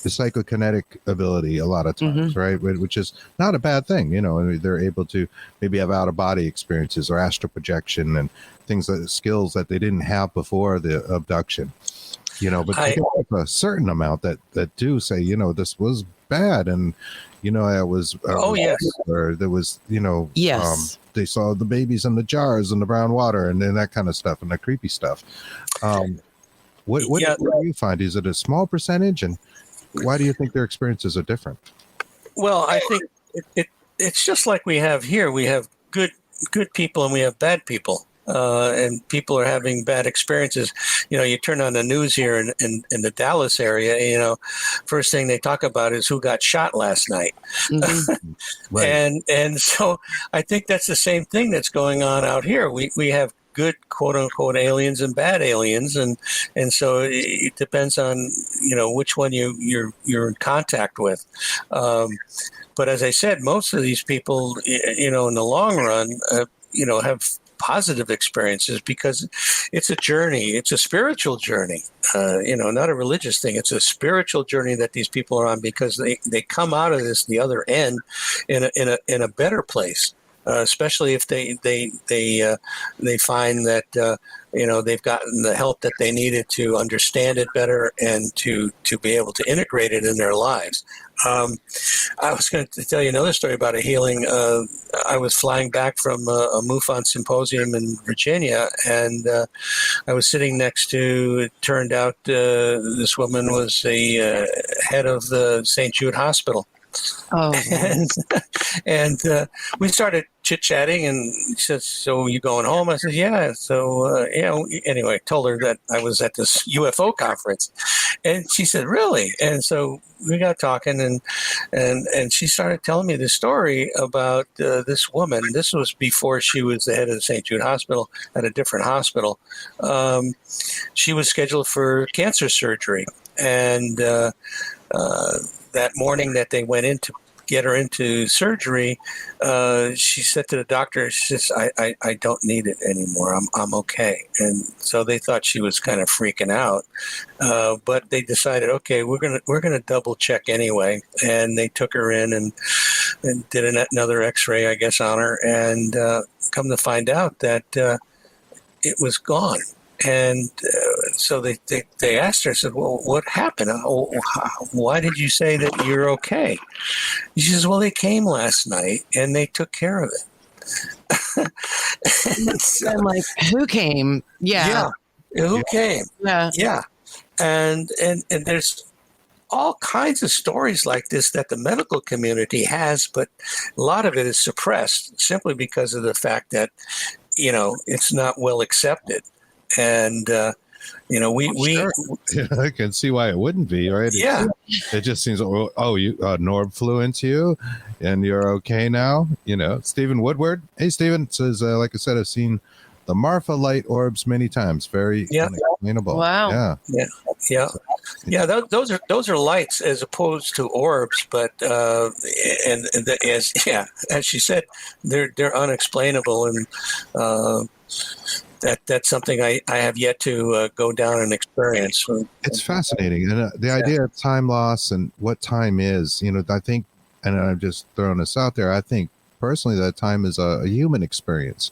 psychokinetic ability a lot of times, right? Which is not a bad thing, and they're able to maybe have out of body experiences or astral projection and skills that they didn't have before the abduction, but I a certain amount that do say, this was bad. And, I was, or there was, yes. They saw the babies in the jars and the brown water and then that kind of stuff and the creepy stuff. What do you find? Is it a small percentage, and why do you think their experiences are different? Well, I think it's just like we have here. We have good people and we have bad people, and people are having bad experiences. You turn on the news here in the Dallas area. First thing they talk about is who got shot last night, Right. and so I think that's the same thing that's going on out here. We have good quote unquote aliens and bad aliens, and so it depends on which one you're in contact with. But as I said, most of these people, in the long run, have positive experiences because it's a journey. It's a spiritual journey, not a religious thing. It's a spiritual journey that these people are on because they come out of this the other end in a better place. Especially if they find that they've gotten the help that they needed to understand it better and to be able to integrate it in their lives. I was going to tell you another story about a healing. I was flying back from a MUFON symposium in Virginia, and I was sitting next to. It turned out this woman was the head of the St. Jude Hospital. Oh, and we started chit-chatting, and she said, "So you going home?" I said, "Yeah." So anyway, I told her that I was at this UFO conference, and she said, "Really?" And so we got talking, and she started telling me this story about this woman. This was before she was the head of the St. Jude Hospital at a different hospital. She was scheduled for cancer surgery, and that morning that they went in to get her into surgery, she said to the doctor, she says, I don't need it anymore. I'm okay. And so they thought she was kind of freaking out. But they decided, okay, we're gonna double check anyway. And they took her in and did another x-ray, I guess, on her, and come to find out that it was gone. And so they asked her, said, "Well, what happened? Why did you say that you're okay?" She says, "Well, they came last night and they took care of it." So, I'm like, who came? Yeah. Who came? Yeah. Yeah. And there's all kinds of stories like this that the medical community has, but a lot of it is suppressed simply because of the fact that, it's not well accepted. And, we Sure. I can see why it wouldn't be, right? It just seems, you Norb flew into you and you're okay now. Stephen Woodward. Hey, Stephen says, like I said, I've seen the Marfa light orbs many times. Very unexplainable. Wow. Yeah. Those are lights as opposed to orbs, but as she said, they're unexplainable, and that's something I have yet to go down and experience. It's fascinating, and the idea of time loss and what time is. I think, and I'm just throwing this out there. I think personally that time is a human experience.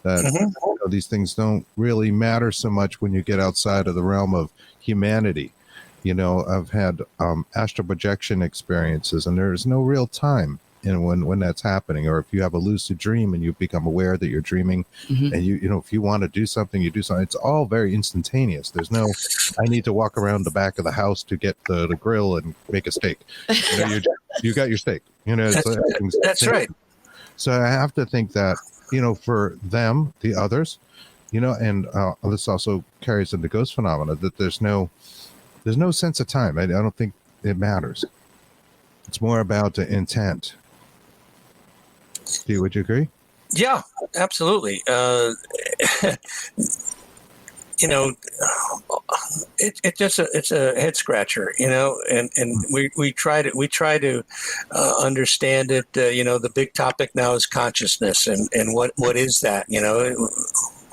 that Mhm. these things don't really matter so much when you get outside of the realm of humanity. I've had astral projection experiences, and there's no real time when that's happening. Or if you have a lucid dream and you become aware that you're dreaming, and if you want to do something, you do something. It's all very instantaneous. There's no, I need to walk around the back of the house to get the grill and make a steak. You got your steak. That's right. So I have to think that, for them, the others, and this also carries into ghost phenomena, that there's no sense of time. I don't think it matters. It's more about the intent. Would you agree? Yeah, absolutely. It's a head scratcher, and we try to understand it. The big topic now is consciousness, and what is that?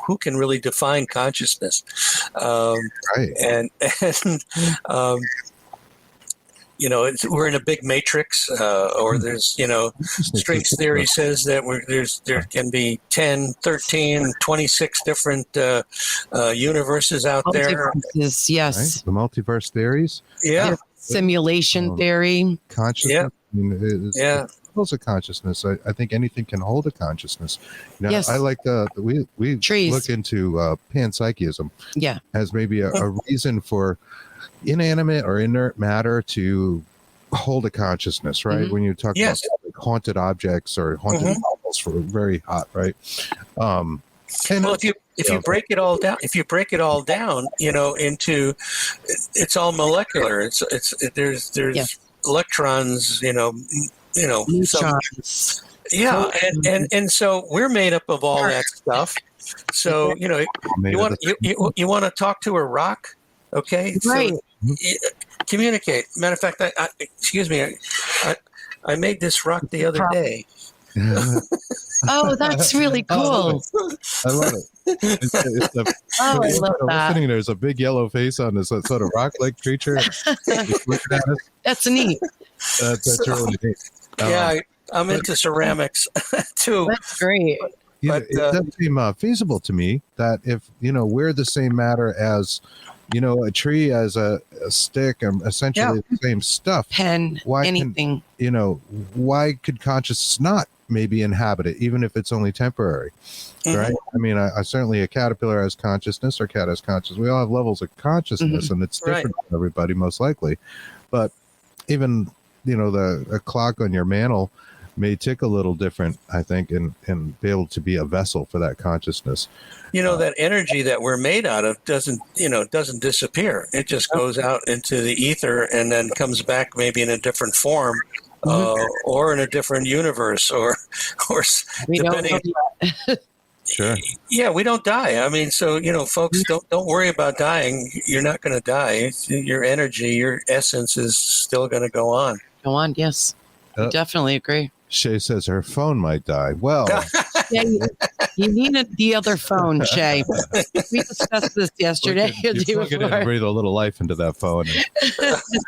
Who can really define consciousness? Right. And we're in a big matrix, or there's, strings theory says that there can be 10, 13, 26 different universes out there. Multiverses, yes. Right? The multiverse theories. Yeah. Simulation theory. Consciousness. Yeah. It holds a consciousness. I think anything can hold a consciousness. Yes. I like we Trees. look into panpsychism Yeah. as maybe a reason for inanimate or inert matter to hold a consciousness, right? When you talk Yes. about like haunted objects or haunted novels for very hot, right? And Well, if you break it all down, into it's all molecular. There's electrons, some, Neutrons. yeah, and so we're made up of all that stuff. So you want to talk to a rock, okay? Right. So, communicate. Matter of fact, excuse me, I made this rock the other day. Oh, that's really cool. I love it. I love that. Listening, there's a big yellow face on this sort of rock-like creature. Just looking at us. That's neat. That's really neat. Yeah, I'm into ceramics too. That's great. But, it does seem feasible to me that if we're the same matter as a tree, as a stick, and essentially the same stuff. Pen, anything. Why could consciousness not maybe inhabit it, even if it's only temporary? Right? I mean, I certainly, a caterpillar has consciousness, or cat has consciousness. We all have levels of consciousness, and it's different for everybody, most likely. But even a clock on your mantle may tick a little different, I think, and be able to be a vessel for that consciousness. That energy that we're made out of doesn't disappear. It just goes out into the ether and then comes back maybe in a different form, or in a different universe, or We depending. don't know. Sure. Yeah, we don't die. I mean, so folks, don't worry about dying. You're not going to die. Your energy, your essence is still going to go on. Go on, yes. I definitely agree. Shay says her phone might die. Well, Yeah, you needed the other phone, Shay. We discussed this yesterday. you're still going to breathe a little life into that phone and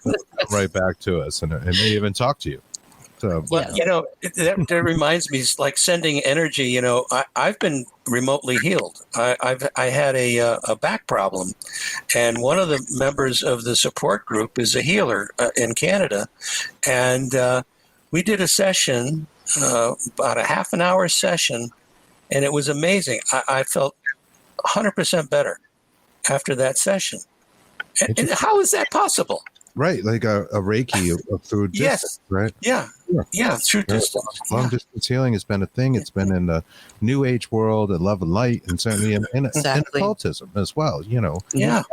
come right back to us, and it may even talk to you. So, Well, that reminds me, it's like sending energy. I've been remotely healed. I had a back problem, and one of the members of the support group is a healer in Canada, and we did a session, about a half an hour session, and it was amazing. I felt 100% better after that session. And how is that possible? right, like a Reiki through distance, right? Yeah, through distance. Long distance healing has been a thing. It's been in the New Age world and love and light, and certainly in occultism as well. Yeah.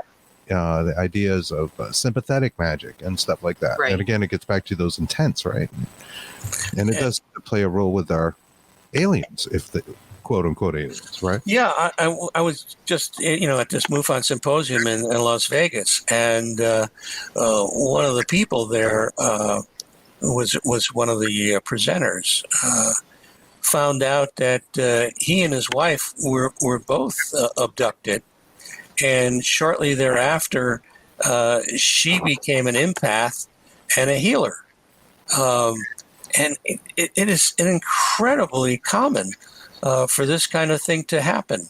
The ideas of sympathetic magic and stuff like that. Right. And again, it gets back to those intents, right? And it does play a role with our aliens, if the quote unquote aliens, right? Yeah, I was just at this MUFON symposium in Las Vegas, and one of the people there was one of the presenters. Found out that he and his wife were both abducted, and shortly thereafter, she became an empath and a healer. And it is an incredibly common for this kind of thing to happen.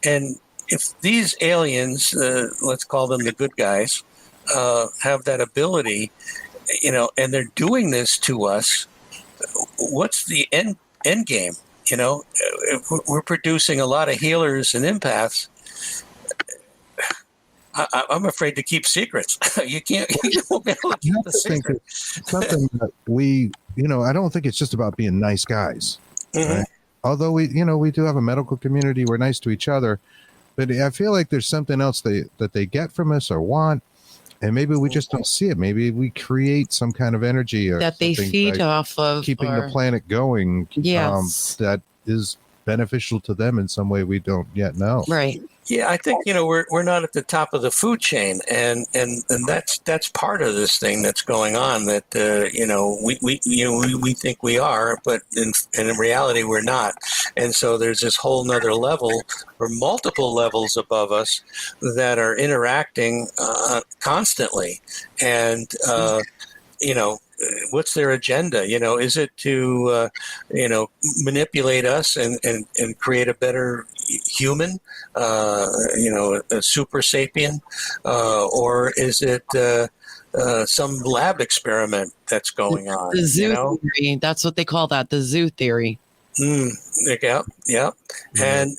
And if these aliens, let's call them the good guys, have that ability, and they're doing this to us, what's the end game? If we're producing a lot of healers and empaths. I'm afraid to keep secrets. You won't be able to keep the secret. Something that we, I don't think it's just about being nice guys. Mm-hmm. Right? Although we do have a medical community, we're nice to each other, but I feel like there's something else that they get from us or want, and maybe we just don't see it. Maybe we create some kind of energy or that they feed off of, keeping the planet going. Yes. That is beneficial to them in some way we don't yet know. Right. Yeah, I think we're not at the top of the food chain, and that's part of this thing that's going on. That we think we are, but in reality we're not. And so there's this whole nother level, or multiple levels above us, that are interacting constantly, and what's their agenda? Is it to manipulate us and create a better human, a super sapien, or is it some lab experiment that's going on? The zoo theory. That's what they call that. The zoo theory. Yeah. And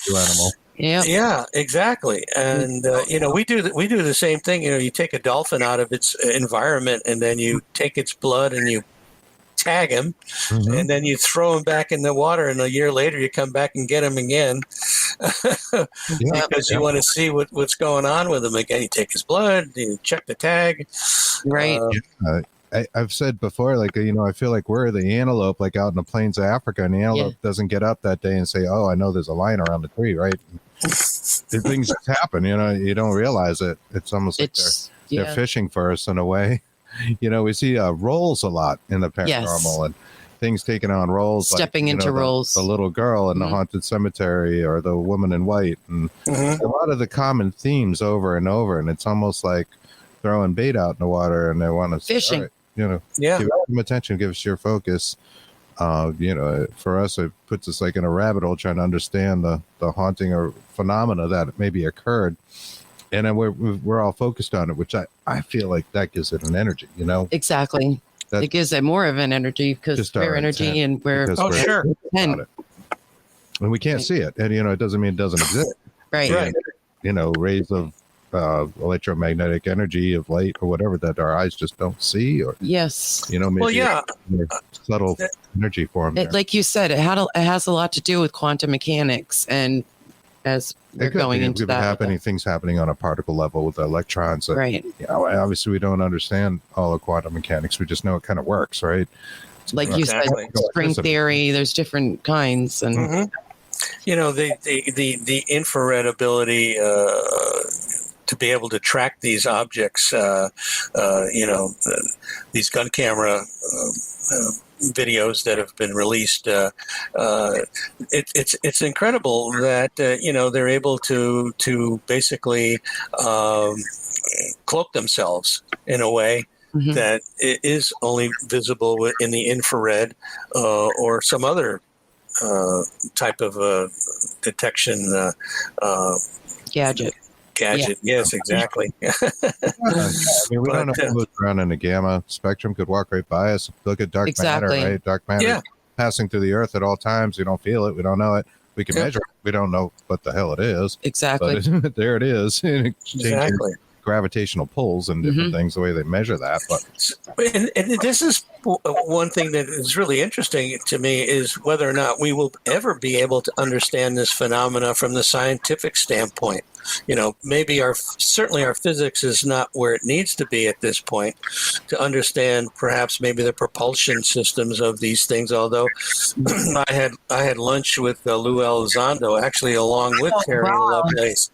Animal. Yeah, exactly. And we do the same thing. You take a dolphin out of its environment, and then you take its blood and you tag him, and then you throw him back in the water, and a year later you come back and get him again because you want to see what's going on with him again. You take his blood, you check the tag. Right. I've said before, like, I feel like we're the antelope, like out in the plains of Africa, and the antelope doesn't get up that day and say, oh, I know there's a lion around the tree, right? Things just happen, you don't realize it. It's almost like they're fishing for us in a way. We see roles a lot in the paranormal, and things taking on roles, stepping into roles. The little girl in the haunted cemetery, or the woman in white, and a lot of the common themes over and over, and it's almost like throwing bait out in the water, and they want to fishing. Give them attention, give us your focus. For us, it puts us like in a rabbit hole trying to understand the haunting or phenomena that maybe occurred, and then we're all focused on it, which I feel like that gives it an energy. Exactly. It gives it more of an energy because we're energy, and we're sure. And we can't see it, and it doesn't mean it doesn't exist. Right. And, rays of electromagnetic energy of light or whatever that our eyes just don't see, or maybe subtle energy form. Like you said, it has a lot to do with quantum mechanics, and as we're going into that, things happening on a particle level with the electrons. Right. Obviously, we don't understand all of quantum mechanics. We just know it kind of works, right? Like you said, string theory. There's different kinds, and the infrared ability to be able to track these objects, these gun camera videos that have been released. It's incredible that they're able to basically cloak themselves in a way that it is only visible in the infrared or some other type of detection gadget. Yes, exactly. We don't know who moves around in the gamma spectrum. Could walk right by us. Look at dark matter, right? Dark matter passing through the earth at all times. We don't feel it. We don't know it. We can measure it. We don't know what the hell it is. Exactly. But there it is. Exactly. Gravitational pulls and different things, the way they measure that. And this is one thing that is really interesting to me, is whether or not we will ever be able to understand this phenomena from the scientific standpoint. Maybe certainly our physics is not where it needs to be at this point to understand perhaps maybe the propulsion systems of these things. Although I had lunch with Lou Elizondo, actually, along with Terry Lovelace,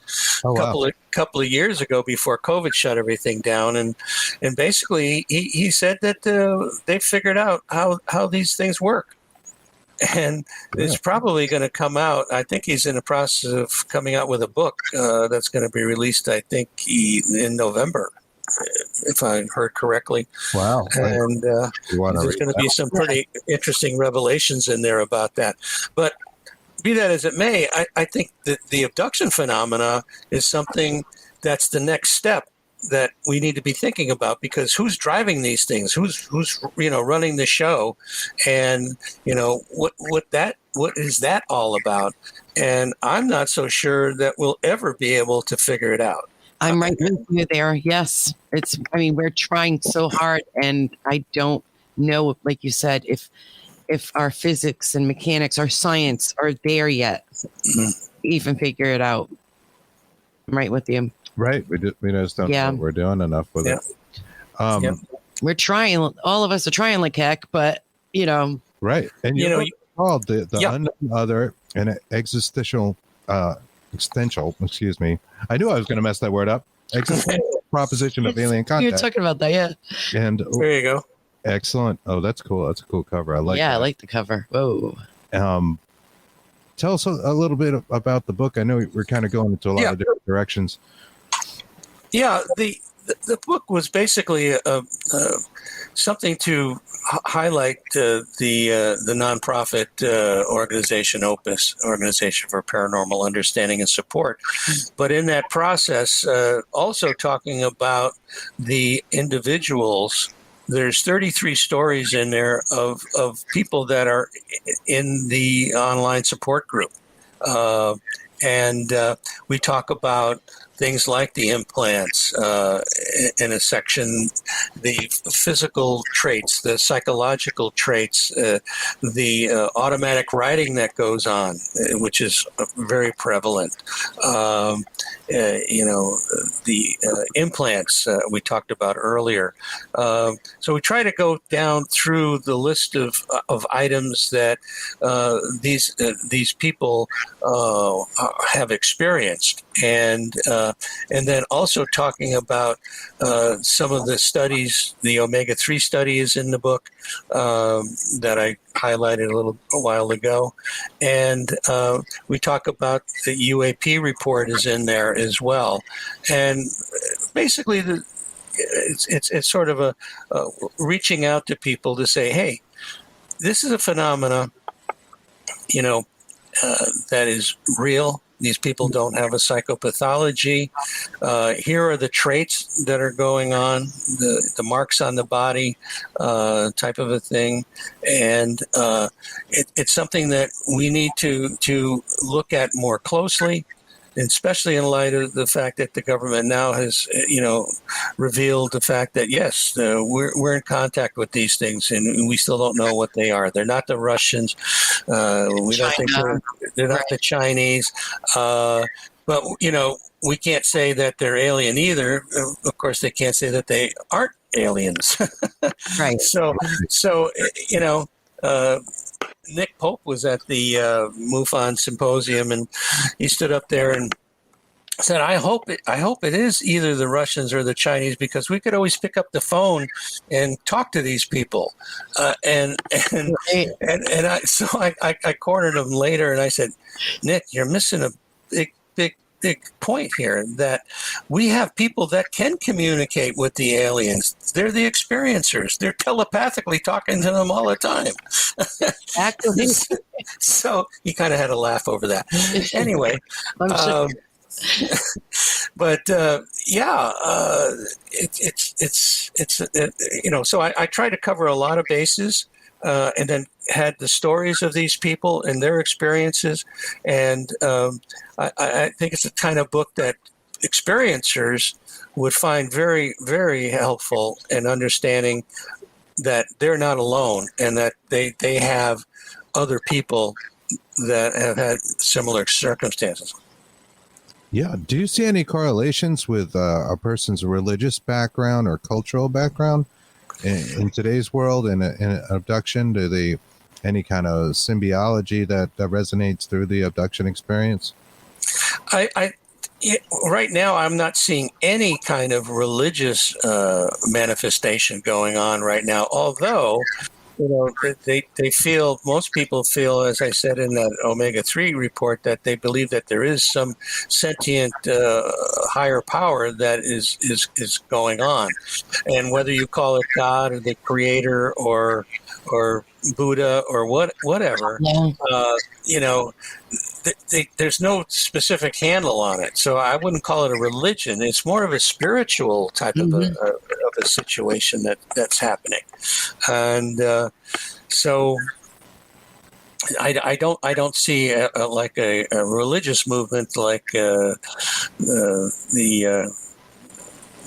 couple of years ago before COVID shut everything down, and basically he said that they figured out how these things work. And it's probably going to come out. I think he's in the process of coming out with a book that's going to be released, I think, in November, if I heard correctly. Wow. And there's going to be some pretty interesting revelations in there about that. But be that as it may, I think that the abduction phenomena is something that's the next step that we need to be thinking about, because who's driving these things? Who's running the show, and what is that all about? And I'm not so sure that we'll ever be able to figure it out. I'm right with you there. Yes, we're trying so hard, and I don't know, like you said, if our physics and mechanics, our science are there yet, even figure it out. I'm right with you. Right. We just don't know what we're doing enough with it. We're trying. All of us are trying like heck, but Right. And called the unknown other and existential, excuse me. I knew I was going to mess that word up. Existential proposition of alien contact. You're talking about that, yeah. And there you go. Excellent. Oh, that's cool. That's a cool cover. I like that. I like the cover. Whoa. Tell us a little bit about the book. I know we're kind of going into a lot of different directions. Yeah, the book was basically something to highlight the nonprofit organization OPUS, Organization for Paranormal Understanding and Support, but in that process, also talking about the individuals. There's 33 stories in there of people that are in the online support group, and we talk about things like the implants in a section, the physical traits, the psychological traits, the automatic writing that goes on, which is very prevalent. The implants we talked about earlier. So we try to go down through the list of items that these people have experienced, and then also talking about some of the studies. The omega-3 study is in the book that I highlighted a while ago, and we talk about the UAP report is in there as well, and basically it's sort of a reaching out to people to say, hey, this is a phenomena, that is real. These people don't have a psychopathology. Here are the traits that are going on, the marks on the body, type of a thing. And it's something that we need to look at more closely, especially in light of the fact that the government now has, revealed the fact that, yes, we're in contact with these things, and we still don't know what they are. They're not the Russians. We don't think they're not the Chinese. But, we can't say that they're alien either. Of course, they can't say that they aren't aliens. Right. So Nick Pope was at the MUFON symposium, and he stood up there and said, I hope it is either the Russians or the Chinese, because we could always pick up the phone and talk to these people. I cornered him later, and I said, Nick, you're missing a big point here, that we have people that can communicate with the aliens. They're the experiencers. They're telepathically talking to them all the time. Actually. So he kind of had a laugh over that. Anyway, so I try to cover a lot of bases, and then had the stories of these people and their experiences. And I think it's the kind of book that experiencers would find very, very helpful in understanding that they're not alone, and that they have other people that have had similar circumstances. Yeah. Do you see any correlations with a person's religious background or cultural background in today's world in an abduction? Do they any kind of symbiology that resonates through the abduction experience? Right now, I'm not seeing any kind of religious manifestation going on right now, although most people feel, as I said in that omega-3 report, that they believe that there is some sentient higher power that is going on. And whether you call it God or the creator or or Buddha or whatever. Yeah. There's no specific handle on it, so I wouldn't call it a religion. It's more of a spiritual type of a situation that's happening, and so I don't see like a religious movement like the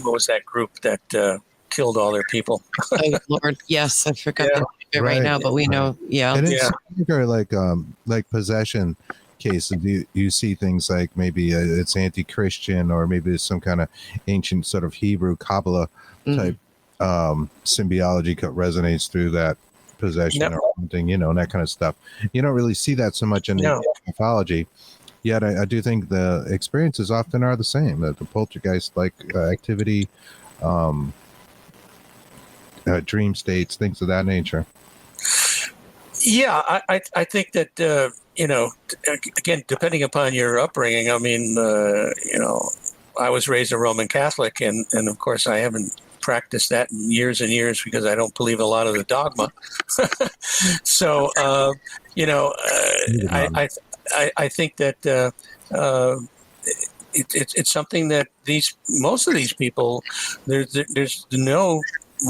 what was that group that killed all their people? Oh, Lord, yes, I forgot the name of it right now, but we know, yeah. And it's like possession cases. You see things like maybe it's anti-Christian, or maybe it's some kind of ancient sort of Hebrew Kabbalah type symbiology resonates through that possession or something, and that kind of stuff. You don't really see that so much in the mythology. Yet I do think the experiences often are the same. The poltergeist-like activity, dream states, things of that nature. Yeah, I think that, again, depending upon your upbringing, I mean, I was raised a Roman Catholic, and of course I haven't practiced that in years and years because I don't believe a lot of the dogma. So, I think that it's something that most of these people, there's no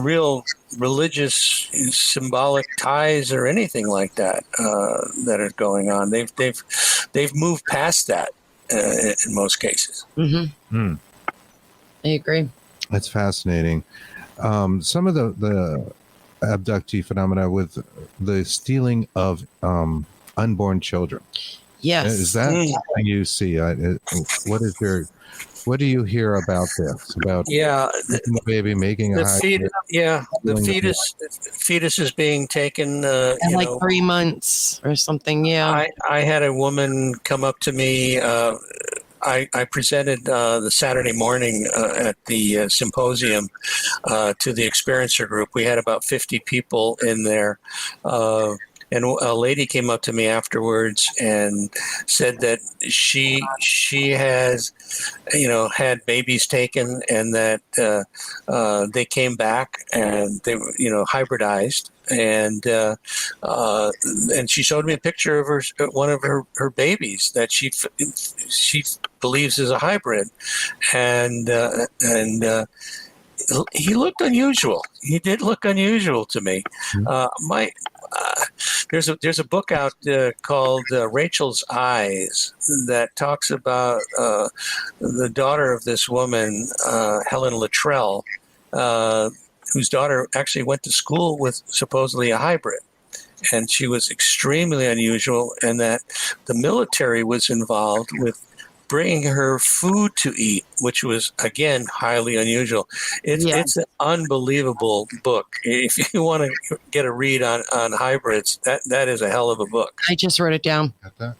real religious symbolic ties or anything like that that are going on. They've moved past that in most cases. I agree. That's fascinating. Some of the abductee phenomena with the stealing of unborn children. Yes. Is that something you see? What do you hear about this? About the baby making a hybrid? The fetus is being taken. And like 3 months or something. Yeah. I had a woman come up to me. I presented the Saturday morning at the symposium to the experiencer group. We had about 50 people in there. And a lady came up to me afterwards and said that she has, had babies taken, and that they came back and they were, hybridized. And she showed me a picture of one of her babies that she believes is a hybrid, and he looked unusual. He did look unusual to me. There's a book out called Rachel's Eyes that talks about the daughter of this woman, Helen Luttrell, whose daughter actually went to school with supposedly a hybrid. And she was extremely unusual, and that the military was involved with bringing her food to eat, which was, again, highly unusual. It's an unbelievable book. If you want to get a read on hybrids, that is a hell of a book. I just wrote it down.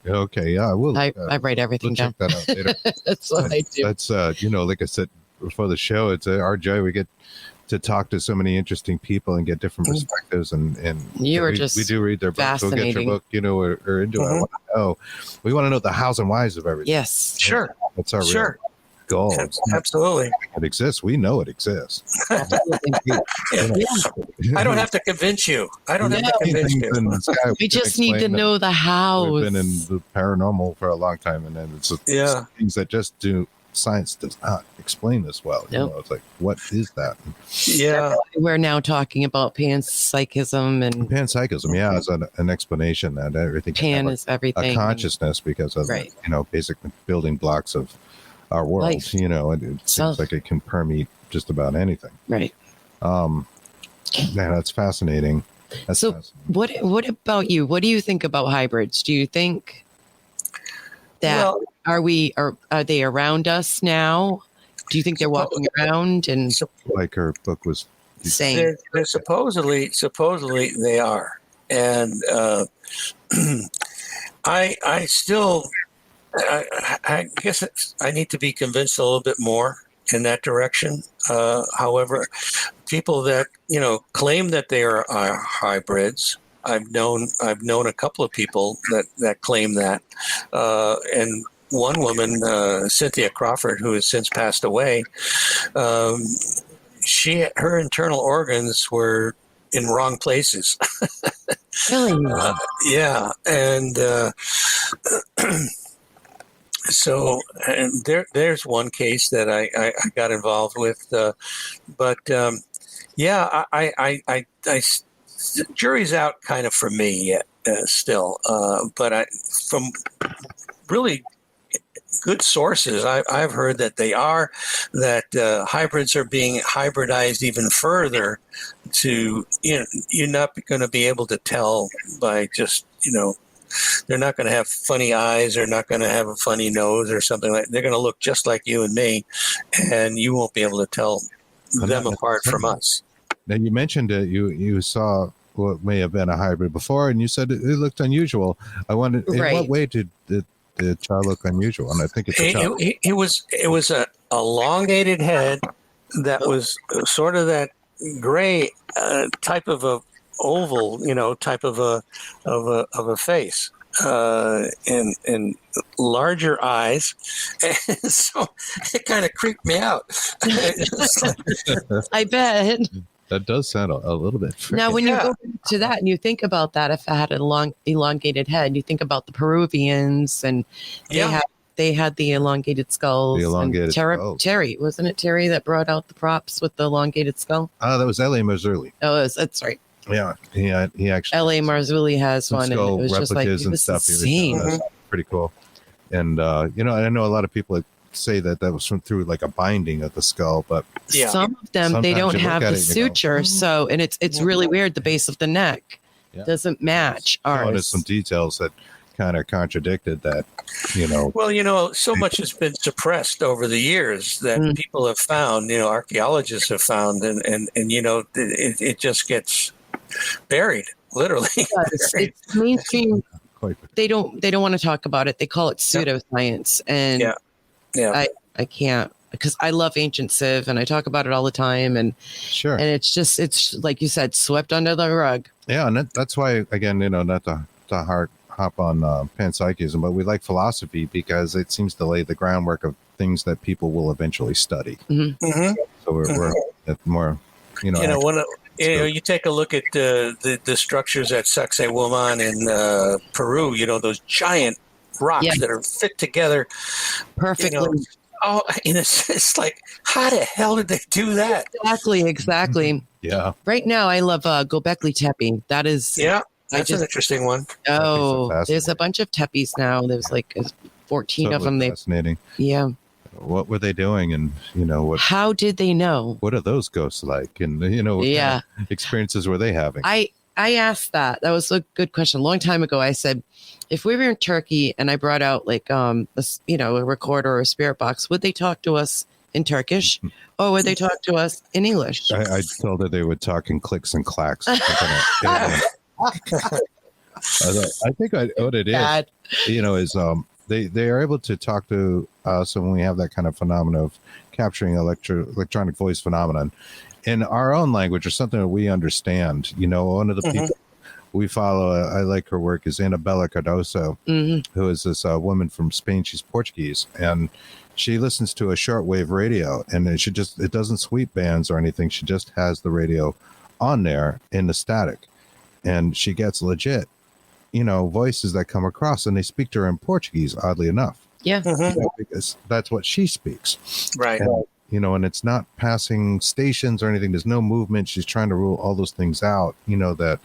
Okay, yeah, I will. I write everything down. Check that out later. That's what I do. That's, like I said before the show, it's our joy. We get to talk to so many interesting people and get different perspectives, and you are just we do read their books. We'll get your book, or into it. I want to know. We want to know the hows and whys of everything. Yes, sure. That's our real goal. Absolutely, it exists. We know it exists. I don't have to convince you. We just need to know the hows. We've been in the paranormal for a long time, and then it's things that just do. Science does not explain this well. It's like, what is that? Yeah, we're now talking about panpsychism and panpsychism. Yeah, is an explanation that everything pan is everything, a consciousness because of basic building blocks of our world. Life. And it seems like it can permeate just about anything. Right. Man, that's fascinating. What about you? What do you think about hybrids? Do you think that are they around us now? Do you think they're walking around? And like her book was saying, they're supposedly they are, and I still I guess I need to be convinced a little bit more in that direction. However, people that claim that they are hybrids. I've known a couple of people that claim that, and one woman, Cynthia Crawford, who has since passed away, her internal organs were in wrong places. Really? Yeah, and so and there's one case that I got involved with, but yeah, jury's out kind of for me yet, still, but from really good sources, I've heard that hybrids are being hybridized even further to, you're not going to be able to tell by just, they're not going to have funny eyes, they're not going to have a funny nose or something like that. They're going to look just like you and me, and you won't be able to tell them apart from us. Now, you mentioned that you saw what may have been a hybrid before, and you said it looked unusual. I wondered, in what way did the child look unusual? And I think it's a child. It was a elongated head that was sort of that gray type of a oval, type of a face, and larger eyes, and so it kind of creeped me out. I bet. That does sound a little bit freaky. Now, when you go to that and you think about that, if it had a long, elongated head, you think about the Peruvians, and they had the elongated skulls. The elongated skulls. Terry, wasn't it Terry that brought out the props with the elongated skull? That was L.A. Marzulli. Oh, that's right. Yeah, he actually. L.A. Marzulli has one, and it was just like, it was insane. That's pretty cool. And, I know a lot of people say that was through like a binding of the skull, but some of them, they don't have the suture. So, and it's really weird. The base of the neck doesn't match ours. There's some details that kind of contradicted that, Well, so much has been suppressed over the years that people have found, archaeologists have found, and it just gets buried, literally. It's mainstream. They don't want to talk about it. They call it pseudoscience, and I can't, because I love ancient civ and I talk about it all the time, and sure, and it's like you said, swept under the rug. Yeah, and that's why, again, not to hop on panpsychism, but we like philosophy because it seems to lay the groundwork of things that people will eventually study. So we're more, you take a look at the structures at Sacsayhuaman in Peru. Those giant rocks that are fit together perfectly. It's like, how the hell did they do that? Exactly. Yeah. Right now, I love Gobekli Tepe. That is. Yeah, that's an interesting one. Oh, there's a bunch of tepes now. There's like 14 of them. Fascinating. Yeah. What were they doing, and what? How did they know? What are those ghosts like, and what kind of experiences were they having? I asked that. That was a good question. A long time ago, I said, if we were in Turkey and I brought out like a recorder or a spirit box, would they talk to us in Turkish, or would they talk to us in English? I told her they would talk in clicks and clacks. I think what it is, they are able to talk to us when we have that kind of phenomenon of capturing electronic voice phenomenon in our own language, or something that we understand. One of the people we follow, I like her work, is Annabella Cardoso, who is this woman from Spain. She's Portuguese, and she listens to a shortwave radio, and it doesn't sweep bands or anything. She just has the radio on there in the static, and she gets legit, voices that come across, and they speak to her in Portuguese, oddly enough. Yeah. Because that's what she speaks. Right. And it's not passing stations or anything. There's no movement. She's trying to rule all those things out, that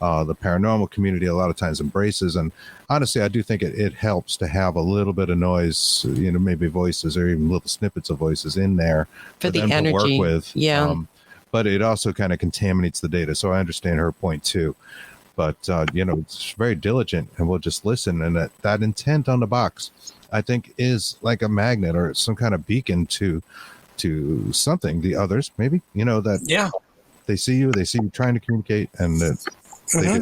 the paranormal community a lot of times embraces. And honestly, I do think it helps to have a little bit of noise, maybe voices or even little snippets of voices in there for the them energy to work with. Yeah. But it also kind of contaminates the data. So I understand her point too. But, it's very diligent, and we'll just listen. And that intent on the box, I think, is like a magnet or some kind of beacon to something. The others, maybe, that they see you trying to communicate, and that they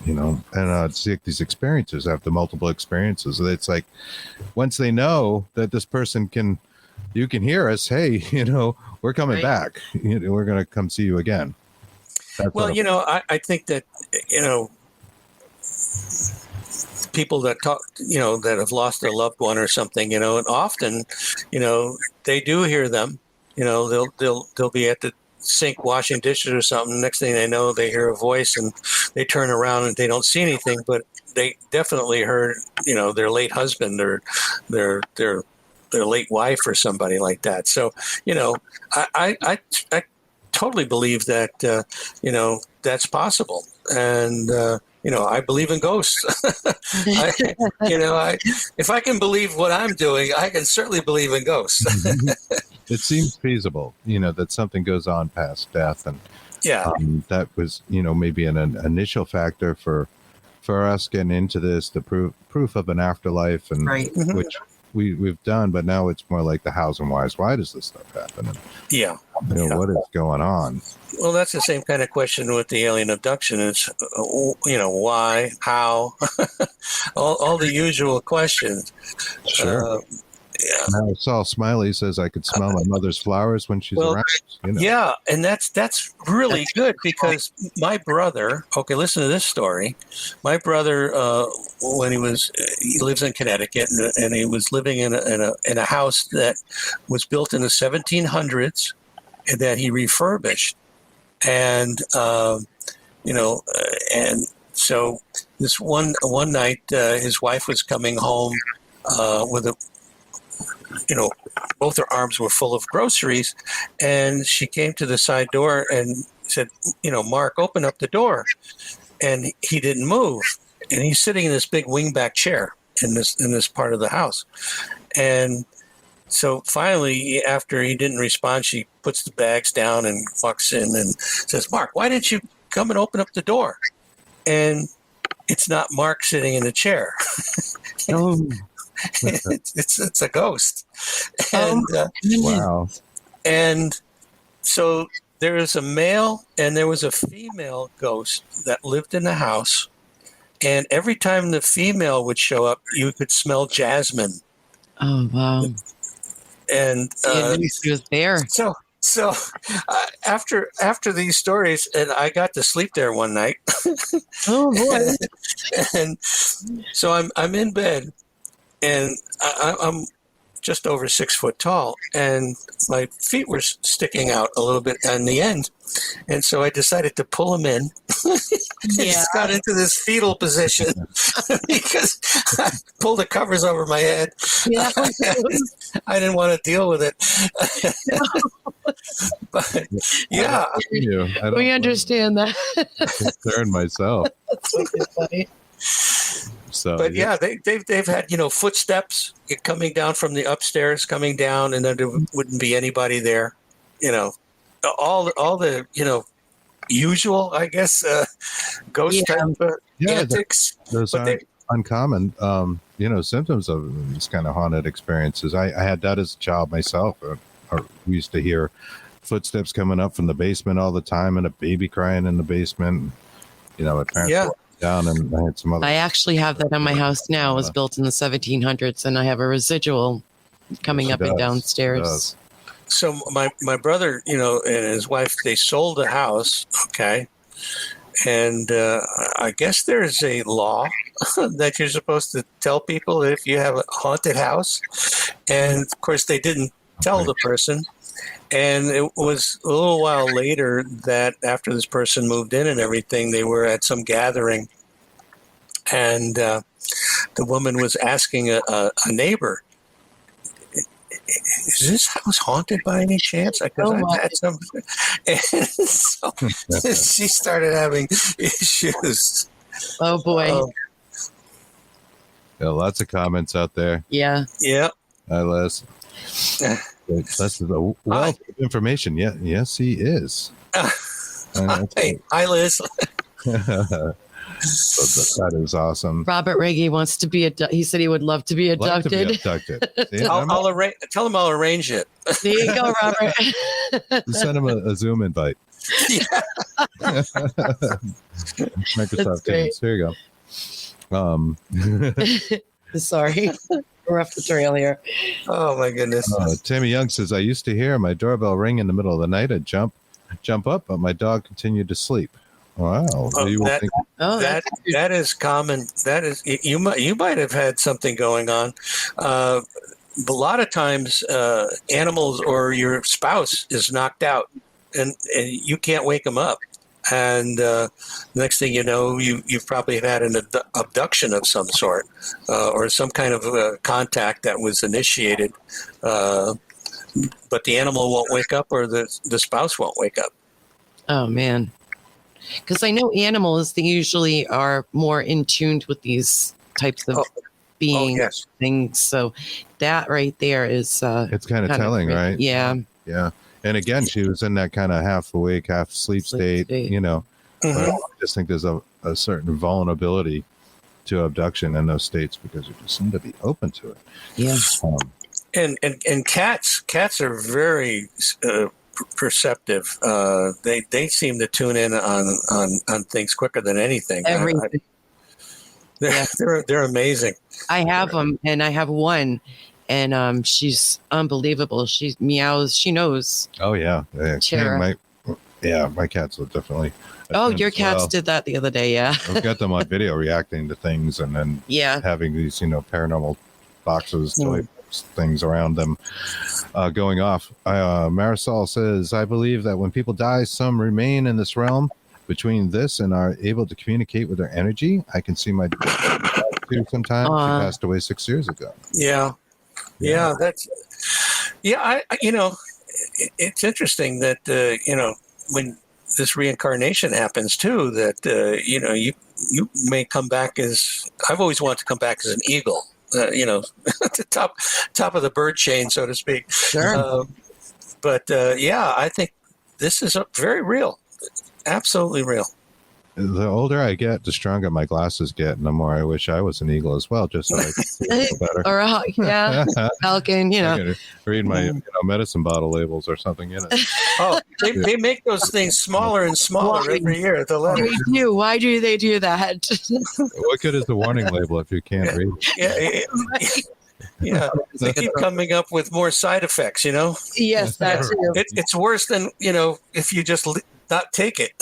do. And see these experiences after multiple experiences. It's like, once they know that this person you can hear us, hey, we're coming back. We're going to come see you again. I think that, people that talk, that have lost their loved one or something, and often, they do hear them, they'll be at the sink washing dishes or something. Next thing they know, they hear a voice and they turn around and they don't see anything, but they definitely heard, their late husband or their late wife or somebody like that. So, I totally believe that, that's possible. And, I believe in ghosts. If I can believe what I'm doing, I can certainly believe in ghosts. It seems feasible, that something goes on past death. And yeah, that was, maybe an initial factor for us getting into this, the proof of an afterlife, and Right. which we've done, but now it's more like the hows and whys. Why does this stuff happen? And, yeah. what is going on? Well, that's the same kind of question with the alien abduction. Is why, how, all the usual questions. Sure. Yeah. Now Saul Smiley says I could smell my mother's flowers when she's around. Yeah, and that's really good because my brother. Okay, listen to this story. My brother, when he lives in Connecticut, and he was living in a house that was built in the 1700s that he refurbished, and and so this one night, his wife was coming home with both her arms were full of groceries, and she came to the side door and said, Mark, open up the door. And he didn't move. And he's sitting in this big wingback chair in this part of the house. And so finally, after he didn't respond, she puts the bags down and walks in and says, Mark, why didn't you come and open up the door? And it's not Mark sitting in the chair. Oh. It's a ghost. And Wow. and so there is a male and there was a female ghost that lived in the house, and every time the female would show up, you could smell jasmine. Oh, wow. And She was there. so after these stories, and I got to sleep there one night. Oh, boy. And so I'm in bed. And I'm just over 6 foot tall, and my feet were sticking out a little bit on the end. And so I decided to pull them in. Just got into this fetal position because I pulled the covers over my head. Yeah. I didn't want to deal with it. But yeah. We understand that. Concerned myself. That's wicked funny. So, but yeah, they've had footsteps coming down from the upstairs, coming down, and then there wouldn't be anybody there. All the usual, I guess, ghost type antics. Those aren't uncommon, symptoms of these kind of haunted experiences. I had that as a child myself. We used to hear footsteps coming up from the basement all the time, and a baby crying in the basement. My parents down, and I had some other. I actually have that in my house now. It was built in the 1700s, and I have a residual coming up and downstairs. So my brother, and his wife, they sold the house, okay, and I guess there's a law that you're supposed to tell people if you have a haunted house, and of course they didn't tell the person. And it was a little while later that after this person moved in and everything, they were at some gathering, and the woman was asking a neighbor, "Is this house haunted by any chance?" Because I've had some, and so she started having issues. Oh boy! Yeah, lots of comments out there. Yeah. Yeah. Hi, Les. That's a wealth of information. Yeah, yes, he is. Hi, Liz. That is awesome. Robert Reggie wants to be he said he would love to be abducted. See, tell him I'll arrange it. There you go, Robert. Send him a Zoom invite. Microsoft Teams. Here you go. Sorry. We're off the trail here. Oh my goodness. Tammy Young says, I used to hear my doorbell ring in the middle of the night. I'd jump up, but my dog continued to sleep. Wow. That is common. That is, you might have had something going on. A lot of times animals or your spouse is knocked out and you can't wake them up. And next thing you know, you've probably had an abduction of some sort, or some kind of contact that was initiated, but the animal won't wake up, or the spouse won't wake up. Oh man, because I know animals, they usually are more in tune with these types of beings, yes. things. So that right there is It's kind of telling, right? Yeah. Yeah. And again, she was in that kind of half awake, half sleep state, you know. Mhm. But I just think there's a certain vulnerability to abduction in those states because you just seem to be open to it. Yeah. And cats are very perceptive. They seem to tune in on things quicker than anything. Everything. They're amazing. I have them, and I have one, and she's unbelievable. She meows. She knows. Oh yeah. Tara. My cats will definitely. Oh, attend your as cats well. did that the other day. Yeah. I've got them on video reacting to things and then Yeah. having these, paranormal boxes, toy things around them going off. Marisol says, I believe that when people die, some remain in this realm between this and are able to communicate with their energy. I can see my dad too sometimes. She passed away 6 years ago. Yeah. It's interesting that, when this reincarnation happens too, that, you may come back as, I've always wanted to come back as an eagle, at the top of the bird chain, so to speak. Sure. I think this is very real. Absolutely real. The older I get, the stronger my glasses get, and the more I wish I was an eagle as well, just so I could see a little better. Or a falcon, I can read my medicine bottle labels or something in it. Oh, they make those things smaller and smaller every year. The letters. They do. Why do they do that? What good is the warning label if you can't read it? Yeah. They keep coming up with more side effects, Yes, that's true. It's worse than, if you just not take it.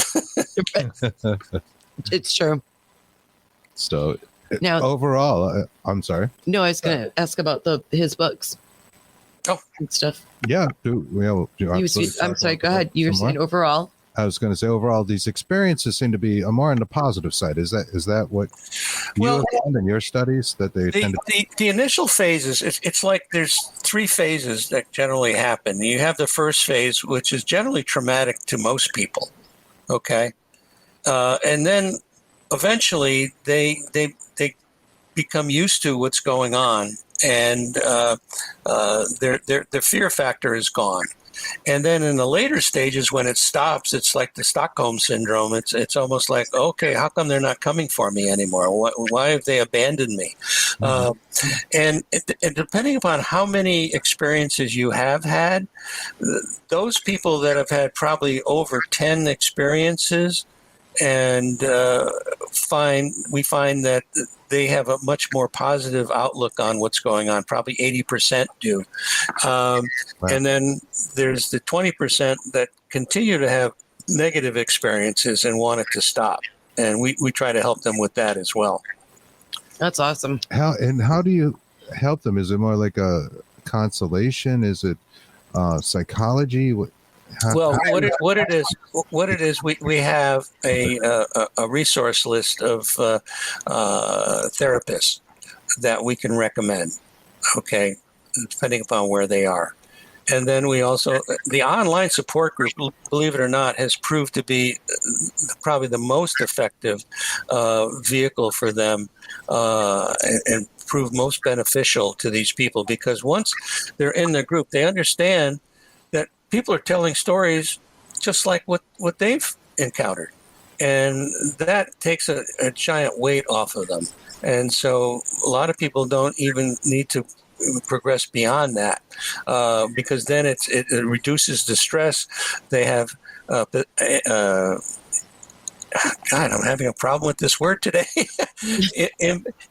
It's true. So Now, overall, I'm sorry. No, I was going to ask about his books. Oh, and stuff. Yeah. I'm sorry. Go ahead. You were saying overall. I was going to say overall, these experiences seem to be more on the positive side. Is that what you have found in your studies that they tend to? The initial phases, it's like there's 3 phases that generally happen. You have the first phase, which is generally traumatic to most people. Okay. And then eventually they become used to what's going on, and their fear factor is gone. And then in the later stages, when it stops, it's like the Stockholm syndrome. It's almost like, okay, how come they're not coming for me anymore? Why have they abandoned me? And depending upon how many experiences you have had, those people that have had probably over 10 experiences, and we find that they have a much more positive outlook on what's going on. Probably 80% do. Right. And then there's the 20% that continue to have negative experiences and want it to stop. And we try to help them with that as well. That's awesome. How do you help them? Is it more like a consolation? Is it psychology? What it is, we have a resource list of therapists that we can recommend. Okay, depending upon where they are. And then we also, the online support group, believe it or not, has proved to be probably the most effective vehicle for them and proved most beneficial to these people, because once they're in the group, they understand that people are telling stories just like what they've encountered. And that takes a giant weight off of them. And so a lot of people don't even need to progress beyond that because then it reduces the stress. They have God, I'm having a problem with this word today.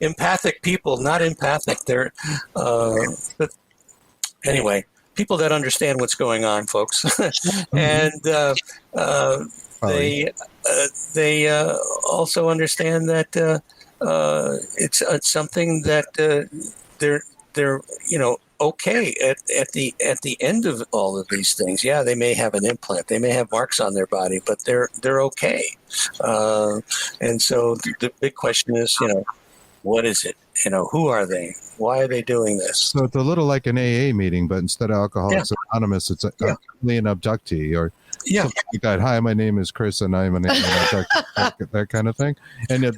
Empathic people, not empathic. They're but anyway, people that understand what's going on, folks. And they also understand that it's something that they're okay at the end of all of these things. Yeah, they may have an implant, they may have marks on their body, but they're okay. And so the big question is, what is it? Who are they? Why are they doing this? So it's a little like an AA meeting, but instead of Alcoholics Anonymous, it's an abductee or something like that. Hi, my name is Chris, and I'm an abductee, that kind of thing. And it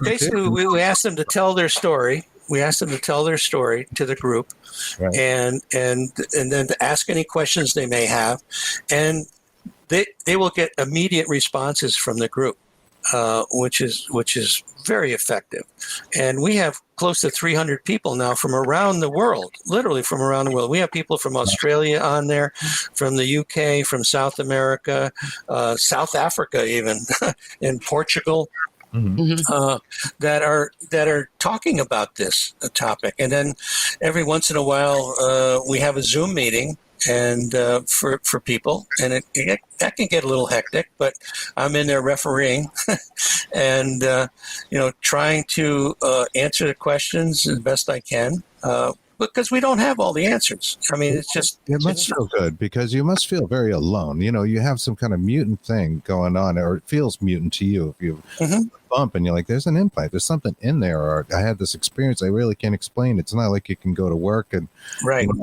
basically we asked them to tell their story. We asked them to tell their story to the group, right. and then to ask any questions they may have, and they will get immediate responses from the group, which is very effective. And we have close to 300 people now from around the world, literally from around the world. We have people from Australia on there, from the UK, from South America, South Africa, even, and Portugal. Mm-hmm. That are talking about this topic, and then every once in a while we have a Zoom meeting, and for people, and that can get a little hectic. But I'm in there refereeing, and trying to answer the questions as best I can. Because we don't have all the answers. I mean, it must feel good because you must feel very alone. You have some kind of mutant thing going on, or it feels mutant to you if you bump and you're like, there's an implant, there's something in there, or I had this experience I really can't explain. It's not like you can go to work and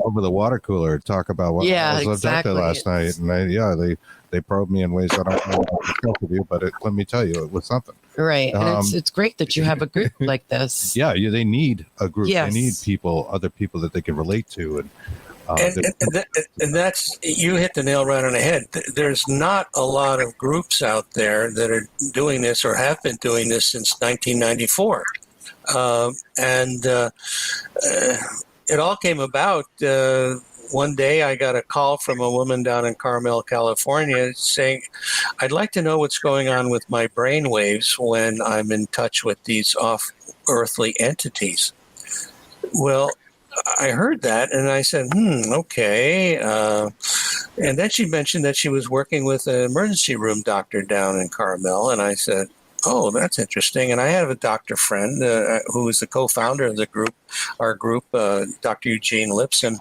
over the water cooler talk about what I was abducted last night, and they probed me in ways I don't know what to discuss with you, but let me tell you, it was something. Right. And it's great that you have a group like this. Yeah, they need a group. Yes. They need people, other people that they can relate to. And that's, you hit the nail right on the head. There's not a lot of groups out there that are doing this or have been doing this since 1994. It all came about one day. I got a call from a woman down in Carmel, California, saying, I'd like to know what's going on with my brain waves when I'm in touch with these off-earthly entities. Well, I heard that, and I said, okay. And then she mentioned that she was working with an emergency room doctor down in Carmel, and I said, oh, that's interesting. And I have a doctor friend who is the co-founder of our group, Dr. Eugene Lipson.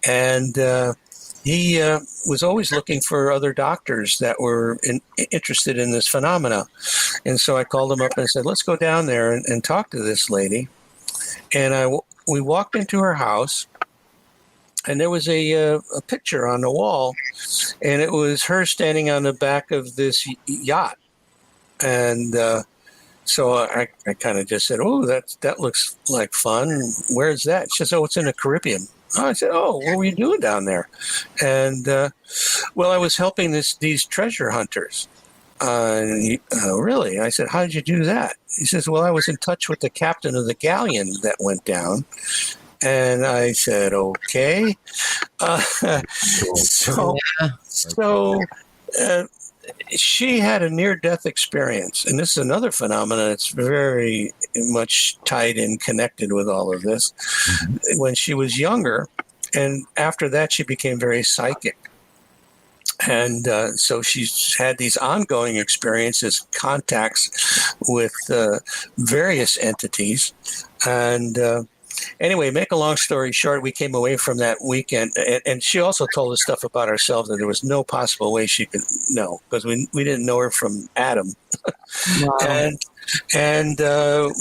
And he was always looking for other doctors that were interested in this phenomena. And so I called him up and said, let's go down there and talk to this lady. And we walked into her house, and there was a picture on the wall, and it was her standing on the back of this yacht. And so I kind of just said, oh, that looks like fun. Where's that? She says, oh, it's in the Caribbean. Oh, I said, oh, what were you doing down there? And, well, I was helping these treasure hunters. Really? I said, how did you do that? He says, well, I was in touch with the captain of the galleon that went down. And I said, okay. She had a near-death experience, and this is another phenomenon that's very much tied in, connected with all of this. Mm-hmm. When she was younger, and after that, she became very psychic. And so she's had these ongoing experiences, contacts with various entities. And anyway, make a long story short, we came away from that weekend, and she also told us stuff about herself that there was no possible way she could know, because we didn't know her from Adam. Wow. And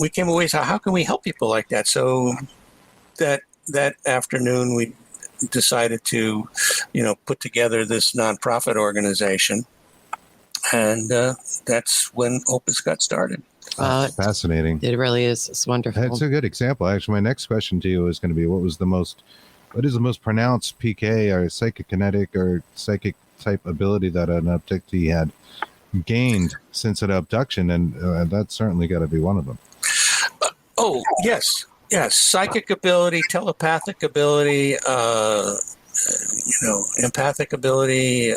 we came away saying, how can we help people like that? So that afternoon, we decided to, put together this nonprofit organization, and that's when OPUS got started. That's fascinating. It really is. It's wonderful. That's a good example. Actually, my next question to you is going to be, what is the most pronounced PK or psychokinetic or psychic type ability that an abductee had gained since an abduction? And that's certainly got to be one of them. Oh, yes. Yes. Psychic ability, telepathic ability, empathic ability,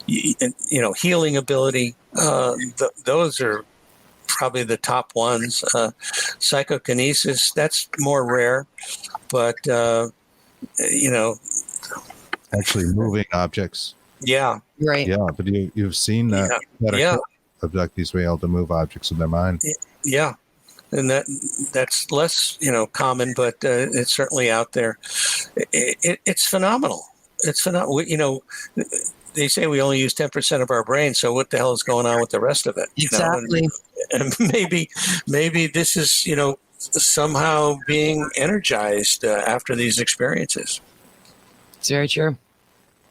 healing ability. Those are probably the top ones. Psychokinesis, that's more rare, but actually moving objects. Yeah. Right. Yeah, but you've seen that abductees were able to move objects in their mind. Yeah. and that's less common, but it's certainly out there. It's phenomenal. It's phenomenal. They say we only use 10% of our brain, so what the hell is going on with the rest of it? Exactly. And maybe this is somehow being energized after these experiences. It's very true.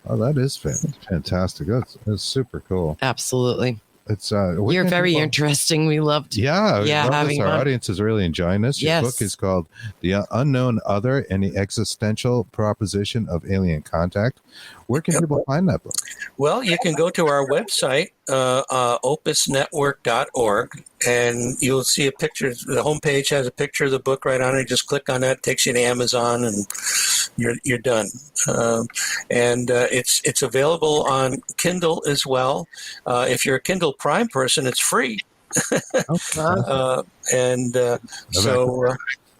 Oh, that is fantastic. That's super cool. Absolutely. It's You're very interesting. We loved. Yeah, having our fun. audience is really enjoying this. Your Yes. book is called "The Unknown Other and the Existential Proposition of Alien Contact." Where can people find that book? Well, you can go to our website, opusnetwork.org, and you'll see a picture. The homepage has a picture of the book right on it. Just click on that, takes you to Amazon, and you're done. And it's available on Kindle as well. If you're a Kindle Prime person, it's free.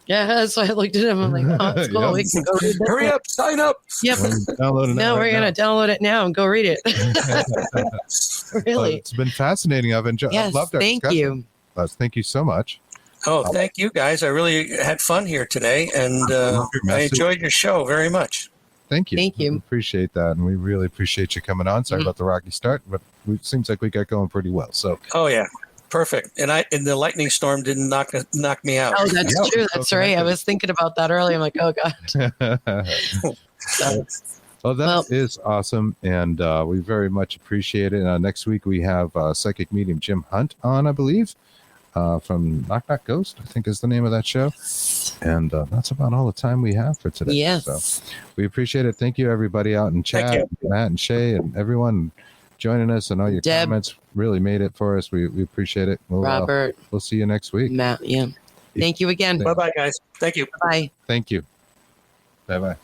Yeah, that's why I looked at him. I'm like, oh, it's cool. Yeah. We can go read that. Hurry up, sign up. Yep. Download it No, right we're going to download it now and go read it. Well, Really. it's been fascinating. I've enjoyed. Yes, I've loved our thank discussion. you. Thank you so much. Oh, thank you guys. I really had fun here today, and I enjoyed your show very much. Thank you. Thank you. We appreciate that, and we really appreciate you coming on. Sorry about the rocky start, but it seems like we got going pretty well. So. Oh yeah, perfect. And the lightning storm didn't knock me out. Oh, that's Yeah, true. so That's right. I connected. was thinking about that earlier. I'm like, oh, God. Well, that is awesome, and we very much appreciate it. Next week we have psychic medium Jim Hunt on, I believe, from Knock Knock Ghost, I think is the name of that show. And that's about all the time we have for today. Yes. So we appreciate it. Thank you, everybody out in chat, Matt and Shay, and everyone joining us, and all your Deb. comments really made it for us. We appreciate it. Robert, We'll see you next week. Matt. Yeah. Thank you again. Bye-bye, guys. Thank you. Bye. Thank you. Bye-bye.